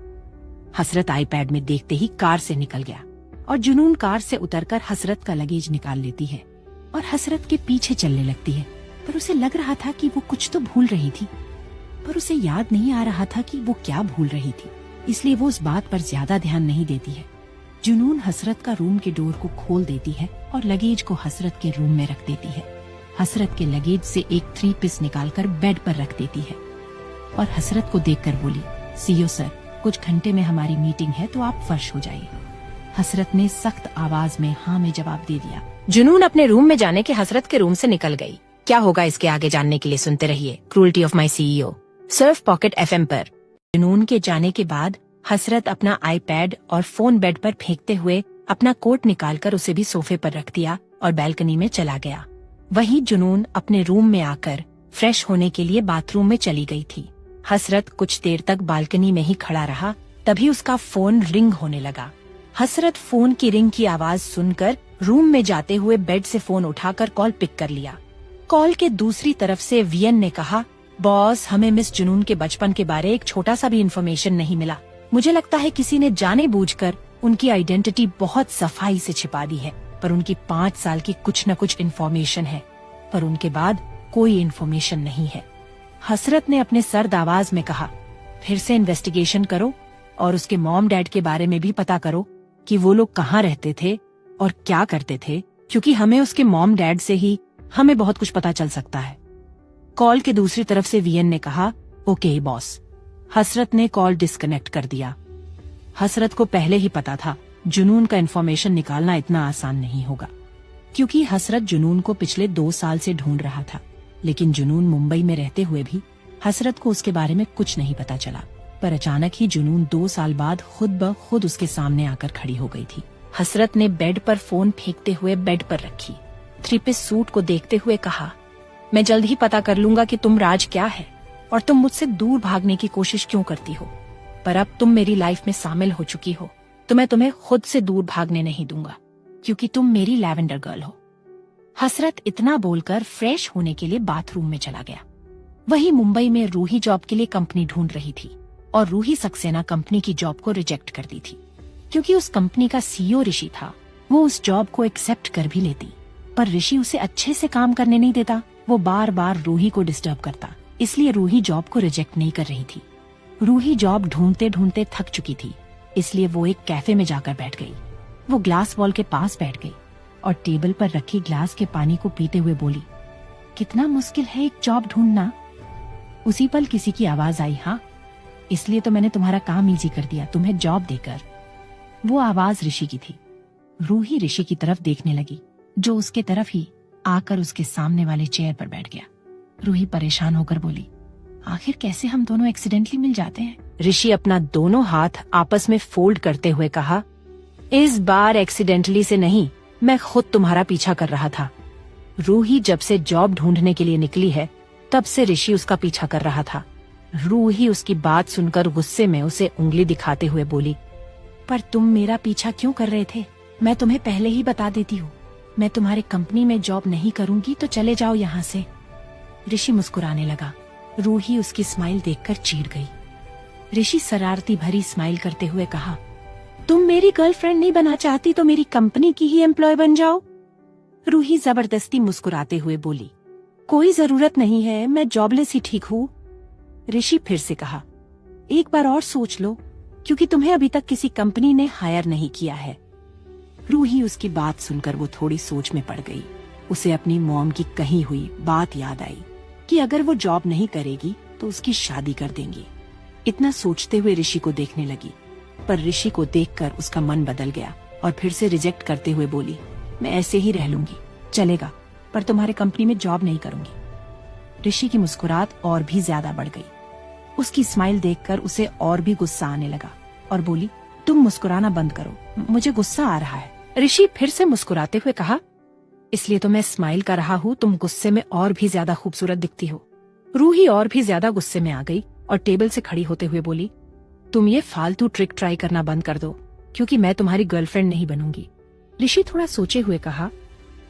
हसरत आईपैड में देखते ही कार से निकल गया और जुनून कार से उतरकर हसरत का लगेज निकाल लेती है और हसरत के पीछे चलने लगती है। पर उसे लग रहा था कि वो कुछ तो भूल रही थी, पर उसे याद नहीं आ रहा था कि वो क्या भूल रही थी, इसलिए वो उस बात पर ज्यादा ध्यान नहीं देती है। जुनून हसरत का रूम के डोर को खोल देती है और लगेज को हसरत के रूम में रख देती है। हसरत के लगेज से एक 3 पीस निकालकर बेड पर रख देती है और हसरत को देखकर बोली, सीईओ सर, कुछ घंटे में हमारी मीटिंग है तो आप फर्श हो जाइए। हसरत ने सख्त आवाज में हाँ में जवाब दे दिया जुनून अपने रूम में जाने के हसरत के रूम से निकल गई। क्या होगा इसके आगे जानने के लिए सुनते रहिए क्रूएल्टी ऑफ माई CEO सिर्फ पॉकेट FM पर। जुनून के जाने के बाद हसरत अपना आईपैड और फोन बेड पर फेंकते हुए अपना कोट निकालकर उसे भी सोफे पर रख दिया और बैल्कनी में चला गया। वहीं जुनून अपने रूम में आकर फ्रेश होने के लिए बाथरूम में चली गई थी। हसरत कुछ देर तक बालकनी में ही खड़ा रहा, तभी उसका फोन रिंग होने लगा। हसरत फोन की रिंग की आवाज सुनकर रूम में जाते हुए बेड से फोन उठाकर कॉल पिक कर लिया। कॉल के दूसरी तरफ से वीएन ने कहा, बॉस, हमें मिस जुनून के बचपन के बारे एक छोटा सा भी इन्फॉर्मेशन नहीं मिला। मुझे लगता है किसी ने जाने बूझकर उनकी आइडेंटिटी बहुत सफाई से छिपा दी है, पर उनकी 5 साल की कुछ न कुछ इन्फॉर्मेशन है, पर उनके बाद कोई इन्फॉर्मेशन नहीं है। हसरत ने अपने सर्द आवाज में कहा, फिर से इन्वेस्टिगेशन करो और उसके मॉम डैड के बारे में भी पता करो कि वो लोग कहाँ रहते थे और क्या करते थे, क्योंकि हमें उसके मॉम डैड से ही हमें बहुत कुछ पता चल सकता है। कॉल के दूसरी तरफ से वीएन ने कहा, ओके बॉस। हसरत ने कॉल डिस्कनेक्ट कर दिया। हसरत को पहले ही पता था जुनून का इन्फॉर्मेशन निकालना इतना आसान नहीं होगा, क्योंकि हसरत जुनून को पिछले 2 साल से ढूंढ रहा था, लेकिन जुनून मुंबई में रहते हुए भी हसरत को उसके बारे में कुछ नहीं पता चला। पर अचानक ही जुनून 2 साल बाद खुद ब खुद उसके सामने आकर खड़ी हो गई थी। हसरत ने बेड पर फोन फेंकते हुए बेड पर रखी, 3-पीस सूट को देखते हुए कहा, मैं जल्द ही पता कर लूंगा कि तुम राज क्या है और तुम मुझसे दूर भागने की कोशिश क्यों करती हो, पर अब तुम मेरी लाइफ में शामिल हो चुकी हो तो मैं तुम्हें खुद से दूर भागने नहीं दूंगा, क्योंकि तुम मेरी लैवेंडर गर्ल हो। हसरत इतना बोलकर फ्रेश होने के लिए बाथरूम में चला गया। वहीं मुंबई में रूही जॉब के लिए कंपनी ढूंढ रही थी और रूही सक्सेना कंपनी की जॉब को रिजेक्ट कर दी थी, क्योंकि उस कंपनी का CEO ऋषि था। वो उस जॉब को एक्सेप्ट कर भी लेती, पर ऋषि उसे अच्छे से काम करने नहीं देता। वो बार बार रूही को डिस्टर्ब करता, इसलिए रूही जॉब को रिजेक्ट नहीं कर रही थी। रूही जॉब ढूंढते ढूंढते थक चुकी थी, इसलिए वो एक कैफे में जाकर बैठ गई। वो ग्लास वॉल के पास बैठ गई और टेबल पर रखी ग्लास के पानी को पीते हुए बोली, कितना मुश्किल है एक जॉब ढूंढना। उसी पल किसी की आवाज आई, हाँ, इसलिए तो मैंने तुम्हारा काम इजी कर दिया, तुम्हें जॉब देकर। वो आवाज ऋषि की थी। रूही ऋषि की तरफ देखने लगी, जो उसके तरफ ही आकर उसके सामने वाले चेयर पर बैठ गया। रूही परेशान होकर बोली, आखिर कैसे हम दोनों एक्सीडेंटली मिल जाते हैं। ऋषि अपना दोनों हाथ आपस में फोल्ड करते हुए कहा, इस बार एक्सीडेंटली से नहीं, मैं खुद तुम्हारा पीछा कर रहा था। रूही जब से जॉब ढूंढने के लिए निकली है, तब से ऋषि उसका पीछा कर रहा था। रूही उसकी बात सुनकर गुस्से में उसे उंगली दिखाते हुए बोली, पर तुम मेरा पीछा क्यों कर रहे थे? मैं तुम्हें पहले ही बता देती हूँ, मैं तुम्हारी कंपनी में जॉब नहीं करूंगी, तो चले जाओ यहाँ से। ऋषि मुस्कुराने लगा। रूही उसकी स्माइल देखकर चिढ़ गई। ऋषि शरारती भरी स्माइल करते हुए कहा, तुम मेरी गर्लफ्रेंड नहीं बना चाहती तो मेरी कंपनी की ही एम्प्लॉय बन जाओ। रूही जबरदस्ती मुस्कुराते हुए बोली, कोई जरूरत नहीं है, मैं जॉबलेस ही ठीक हूँ। ऋषि फिर से कहा, एक बार और सोच लो, क्योंकि तुम्हें अभी तक किसी कंपनी ने हायर नहीं किया है। रूही उसकी बात सुनकर वो थोड़ी सोच में पड़ गई। उसे अपनी मॉम की कही हुई बात याद आई कि अगर वो जॉब नहीं करेगी तो उसकी शादी कर देंगी। इतना सोचते हुए ऋषि को देखने लगी, पर ऋषि को देखकर उसका मन बदल गया और फिर से रिजेक्ट करते हुए बोली, मैं ऐसे ही रह लूंगी, चलेगा, पर तुम्हारे कंपनी में जॉब नहीं करूंगी। ऋषि की मुस्कुराहट और भी ज्यादा बढ़ गई। उसकी स्माइल देखकर उसे और भी गुस्सा आने लगा और बोली, तुम मुस्कुराना बंद करो, मुझे गुस्सा आ रहा है। ऋषि फिर से मुस्कुराते हुए कहा, इसलिए तो मैं स्माइल कर रहा हूँ, तुम गुस्से में और भी ज्यादा खूबसूरत दिखती हो। रूही और भी ज्यादा गुस्से में आ गई और टेबल से खड़ी होते हुए बोली, तुम ये फालतू ट्रिक ट्राई करना बंद कर दो, क्योंकि मैं तुम्हारी गर्लफ्रेंड नहीं बनूंगी। ऋषि थोड़ा सोचे हुए कहा,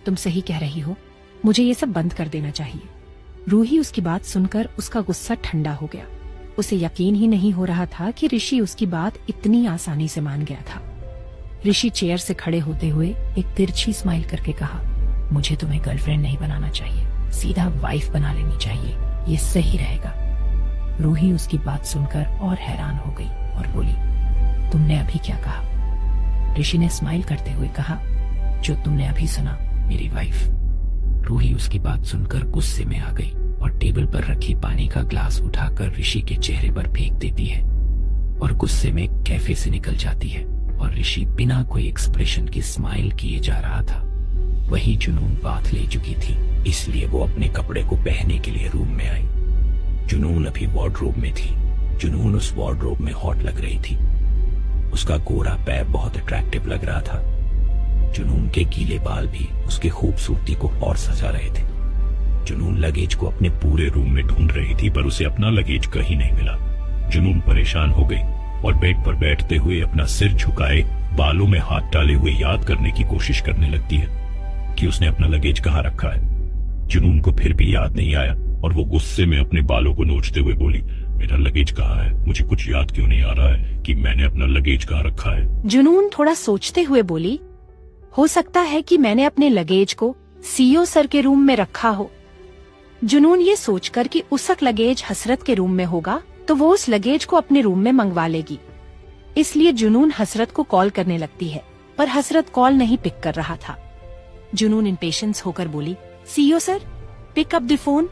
तुम सही कह रही हो, मुझे ये सब बंद कर देना चाहिए। रूही उसकी बात सुनकर उसका गुस्सा ठंडा हो गया। उसे यकीन ही नहीं हो रहा था कि ऋषि उसकी बात इतनी आसानी से मान गया था। ऋषि चेयर से खड़े होते हुए एक तिरछी स्माइल करके कहा, मुझे तुम्हें गर्लफ्रेंड नहीं बनाना चाहिए, सीधा वाइफ बना लेनी चाहिए, ये सही रहेगा। रूही उसकी बात सुनकर और हैरान हो गई और बोली, तुमने अभी क्या कहा? ऋषि ने स्माइल करते हुए कहा, जो तुमने अभी सुना, मेरी वाइफ। रूही उसकी बात सुनकर गुस्से में आ गई और टेबल पर रखी पानी का ग्लास उठाकर ऋषि के चेहरे पर फेंक देती है और गुस्से में कैफे से निकल जाती है। और ऋषि बिना कोई एक्सप्रेशन की स्माइल किए जा रहा था। वहीं जुनून बाथ ले चुकी थी, इसलिए वो अपने कपड़े को पहनने के लिए रूम में आई। जुनून अभी वार्डरोब में थी। जुनून उस वार्डरोब में हॉट लग रही थी। उसका गोरा पैर बहुत अट्रैक्टिव लग रहा था। जुनून के गीले बाल भी उसकी खूबसूरती को और सजा रहे थे। जुनून लगेज को अपने पूरे रूम में ढूंढ रही थी, पर उसे अपना लगेज कहीं नहीं मिला। जुनून परेशान हो गई और बेड पर बैठते हुए अपना सिर झुकाए बालों में हाथ डाले हुए याद करने की कोशिश करने लगती है कि उसने अपना लगेज कहाँ रखा है। जुनून को फिर भी याद नहीं आया और वो गुस्से में अपने बालों को नोचते हुए बोली, मेरा लगेज कहाँ है? मुझे कुछ याद क्यों नहीं आ रहा है कि मैंने अपना लगेज कहाँ रखा है? जुनून थोड़ा सोचते हुए बोली, हो सकता है कि मैंने अपने लगेज को सीईओ सर के रूम में रखा हो। जुनून ये सोचकर कि उसक लगेज हसरत के रूम में होगा तो वो उस लगेज को अपने रूम में मंगवा लेगी, इसलिए जुनून हसरत को कॉल करने लगती है, पर हसरत कॉल नहीं पिक कर रहा था। जुनून इम्पेशेंस होकर बोली, CEO sir, pick up the phone.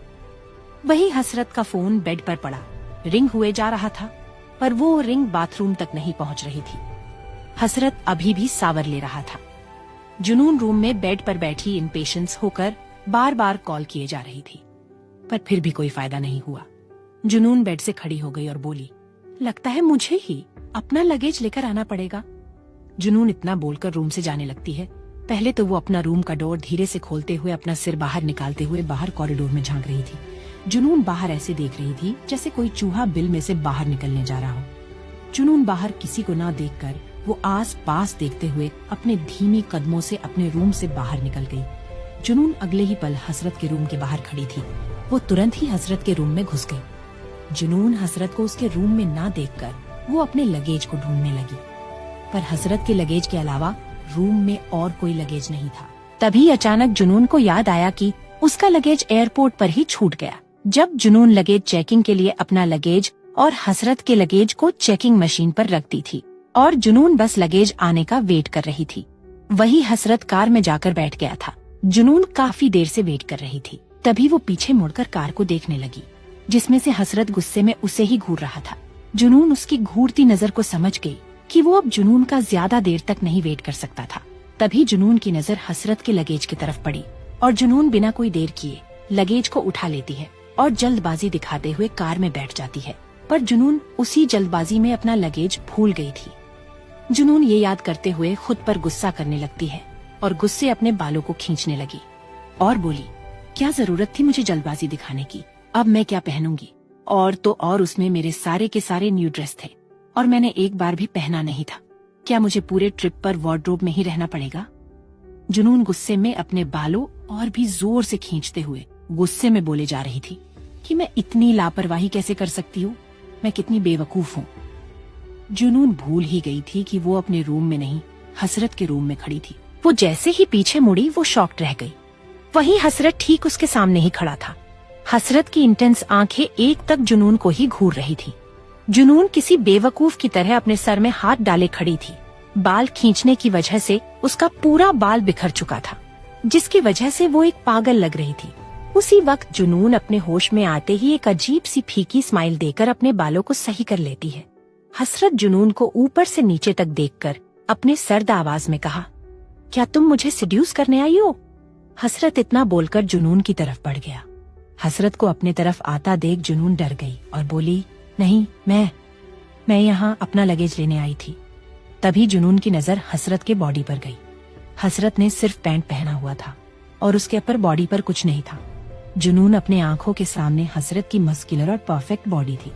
वही हसरत का फोन बेड पर पड़ा, रिंग हुए जा रहा था, पर वो रिंग बाथरूम तक नहीं पहुंच रही थी। हसरत अभी भी सावर ले रहा था। जुनून रूम में बेड पर बैठी इम्पेशेंस होकर बार बार कॉल किए जा रही थी, पर फिर भी कोई फायदा नहीं हुआ। जुनून बेड से खड़ी हो गई और बोली, लगता है मुझे ही अपना लगेज लेकर आना पड़ेगा। जुनून इतना बोलकर रूम से जाने लगती है। पहले तो वो अपना रूम का डोर धीरे से खोलते हुए अपना सिर बाहर निकालते हुए बाहर कॉरिडोर में झांक रही थी। जुनून बाहर ऐसे देख रही थी जैसे कोई चूहा बिल में से बाहर निकलने जा रहा हो। जुनून बाहर किसी को ना देखकर वो आस पास देखते हुए अपने धीमी कदमों से अपने रूम से बाहर निकल गई। जुनून अगले ही पल हसरत के रूम के बाहर खड़ी थी। वो तुरंत ही हसरत के रूम में घुस गई। जुनून हसरत को उसके रूम में ना देखकर वो अपने लगेज को ढूंढने लगी, पर हसरत के लगेज के अलावा रूम में और कोई लगेज नहीं था। तभी अचानक जुनून को याद आया कि उसका लगेज एयरपोर्ट पर ही छूट गया। जब जुनून लगेज चेकिंग के लिए अपना लगेज और हसरत के लगेज को चेकिंग मशीन पर रखती थी और जुनून बस लगेज आने का वेट कर रही थी, वही हसरत कार में जाकर बैठ गया था। जुनून काफी देर से वेट कर रही थी। तभी वो पीछे मुड़कर कार को देखने लगी, जिसमें से हसरत गुस्से में उसे ही घूर रहा था। जुनून उसकी घूरती नजर को समझ गई कि वो अब जुनून का ज्यादा देर तक नहीं वेट कर सकता था। तभी जुनून की नजर हसरत के लगेज की तरफ पड़ी और जुनून बिना कोई देर किए लगेज को उठा लेती है और जल्दबाजी दिखाते हुए कार में बैठ जाती है। पर जुनून उसी जल्दबाजी में अपना लगेज भूल गई थी। जुनून ये याद करते हुए खुद पर गुस्सा करने लगती है और गुस्से अपने बालों को खींचने लगी और बोली, क्या जरूरत थी मुझे जल्दबाजी दिखाने की? अब मैं क्या पहनूंगी? और तो और उसमें मेरे सारे के सारे न्यू ड्रेस थे और मैंने एक बार भी पहना नहीं था। क्या मुझे पूरे ट्रिप पर वार्डरोब में ही रहना पड़ेगा? जुनून गुस्से में अपने बालों और भी जोर से खींचते हुए गुस्से में बोले जा रही थी कि मैं इतनी लापरवाही कैसे कर सकती हूँ, मैं कितनी बेवकूफ हूँ। जुनून भूल ही गई थी कि वो अपने रूम में नहीं, हसरत के रूम में खड़ी थी। वो जैसे ही पीछे मुड़ी वो शॉक्ड रह गई। वहीं हसरत ठीक उसके सामने ही खड़ा था। हसरत की इंटेंस आंखें एक तक जुनून को ही घूर रही थी। जुनून किसी बेवकूफ की तरह अपने सर में हाथ डाले खड़ी थी। बाल खींचने की वजह से उसका पूरा बाल बिखर चुका था, जिसकी वजह से वो एक पागल लग रही थी। उसी वक्त जुनून अपने होश में आते ही एक अजीब सी फीकी स्माइल देकर अपने बालों को सही कर लेती है। हसरत जुनून को ऊपर से नीचे तक देखकर अपने सर्द आवाज में कहा, क्या तुम मुझे सिड्यूस करने आई हो? हसरत इतना बोलकर जुनून की तरफ बढ़ गया। हसरत को अपने तरफ आता देख जुनून डर गई और बोली, नहीं, मैं यहाँ अपना लगेज लेने आई थी। तभी जुनून की नजर हसरत के बॉडी पर गई। हसरत ने सिर्फ पैंट पहना हुआ था और उसके अपर बॉडी पर कुछ नहीं था। जुनून अपने आंखों के सामने हसरत की मस्कुलर और परफेक्ट बॉडी थी।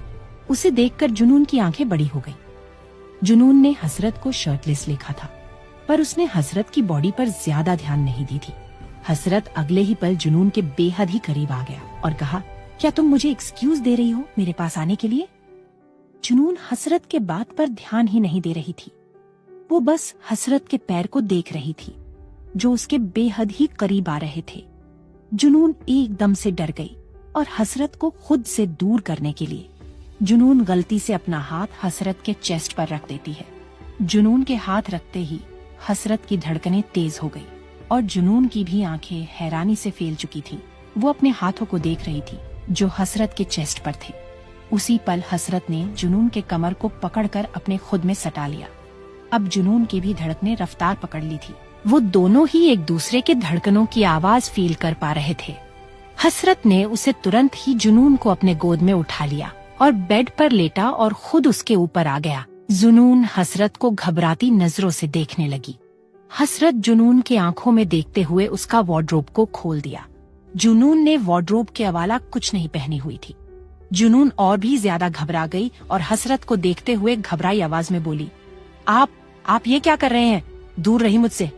उसे देखकर जुनून की आंखें बड़ी हो गई। जुनून ने हसरत को शर्टलेस देखा था, पर उसने हसरत की बॉडी पर ज्यादा ध्यान नहीं दी थी। हसरत अगले ही पल जुनून के बेहद ही करीब आ गया और कहा, क्या तुम मुझे एक्सक्यूज दे रही हो मेरे पास आने के लिए? जुनून हसरत के बात पर ध्यान ही नहीं दे रही थी। वो बस हसरत के पैर को देख रही थी, जो उसके बेहद ही करीब आ रहे थे। जुनून एकदम से डर गई और हसरत को खुद से दूर करने के लिए जुनून गलती से अपना हाथ हसरत के चेस्ट पर रख देती है। जुनून के हाथ रखते ही हसरत की धड़कनें तेज हो गई और जुनून की भी आंखें हैरानी से फैल चुकी थी। वो अपने हाथों को देख रही थी जो हसरत के चेस्ट पर थे। उसी पल हसरत ने जुनून के कमर को पकड़कर अपने खुद में सटा लिया। अब जुनून की भी धड़कनें रफ्तार पकड़ ली थी वो दोनों ही एक दूसरे के धड़कनों की आवाज फील कर पा रहे थे। हसरत ने उसे तुरंत ही जुनून को अपने गोद में उठा लिया और बेड पर लेटा और खुद उसके ऊपर आ गया। जुनून हसरत को घबराती नजरों से देखने लगी। हसरत जुनून के आंखों में देखते हुए उसका वार्डरोब को खोल दिया। जुनून ने वार्डरोब के अलावा कुछ नहीं पहनी हुई थी। जुनून और भी ज्यादा घबरा गई और हसरत को देखते हुए घबराई आवाज में बोली, आप ये क्या कर रहे हैं? दूर रही मुझसे।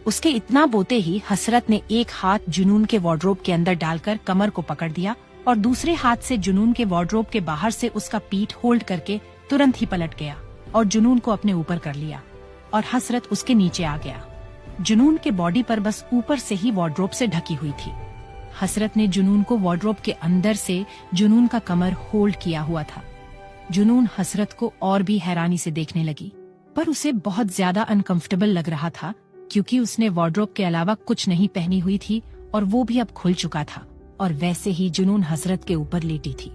उसके इतना बोलते ही हसरत ने एक हाथ जुनून के वार्डरोब के अंदर डालकर कमर को पकड़ दिया और दूसरे हाथ से जुनून के वार्डरोब के बाहर से उसका पीठ होल्ड करके तुरंत ही पलट गया और जुनून को अपने ऊपर कर लिया और हसरत उसके नीचे आ गया। जुनून के बॉडी पर बस ऊपर से ही वार्डरोब से ढकी हुई थी। हसरत ने जुनून को वार्डरोब के अंदर से जुनून का कमर होल्ड किया हुआ था। जुनून हसरत को और भी हैरानी से देखने लगी, पर उसे बहुत ज्यादा अनकंफर्टेबल लग रहा था क्योंकि उसने वार्डरोब के अलावा कुछ नहीं पहनी हुई थी और वो भी अब खुल चुका था। और वैसे ही जुनून हसरत के ऊपर लेटी थी।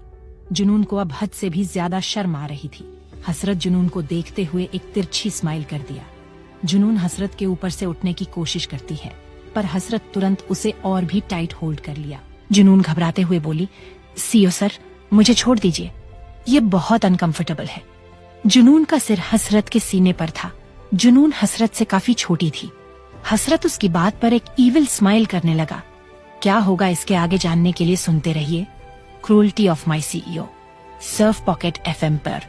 जुनून को अब हद से भी ज्यादा शर्म आ रही थी। हसरत जुनून को देखते हुए एक तिरछी स्माइल कर दिया। जुनून हसरत के ऊपर से उठने की कोशिश करती है, पर हसरत तुरंत उसे और भी टाइट होल्ड कर लिया। जुनून घबराते हुए बोली, सीओ सर, मुझे छोड़ दीजिए, ये बहुत अनकंफर्टेबल है। जुनून का सिर हसरत के सीने पर था। जुनून हसरत से काफी छोटी थी। हसरत उसकी बात पर एक इविल स्माइल करने लगा। क्या होगा इसके आगे जानने के लिए सुनते रहिए cruelty of my CEO, Surf pocket FM पर।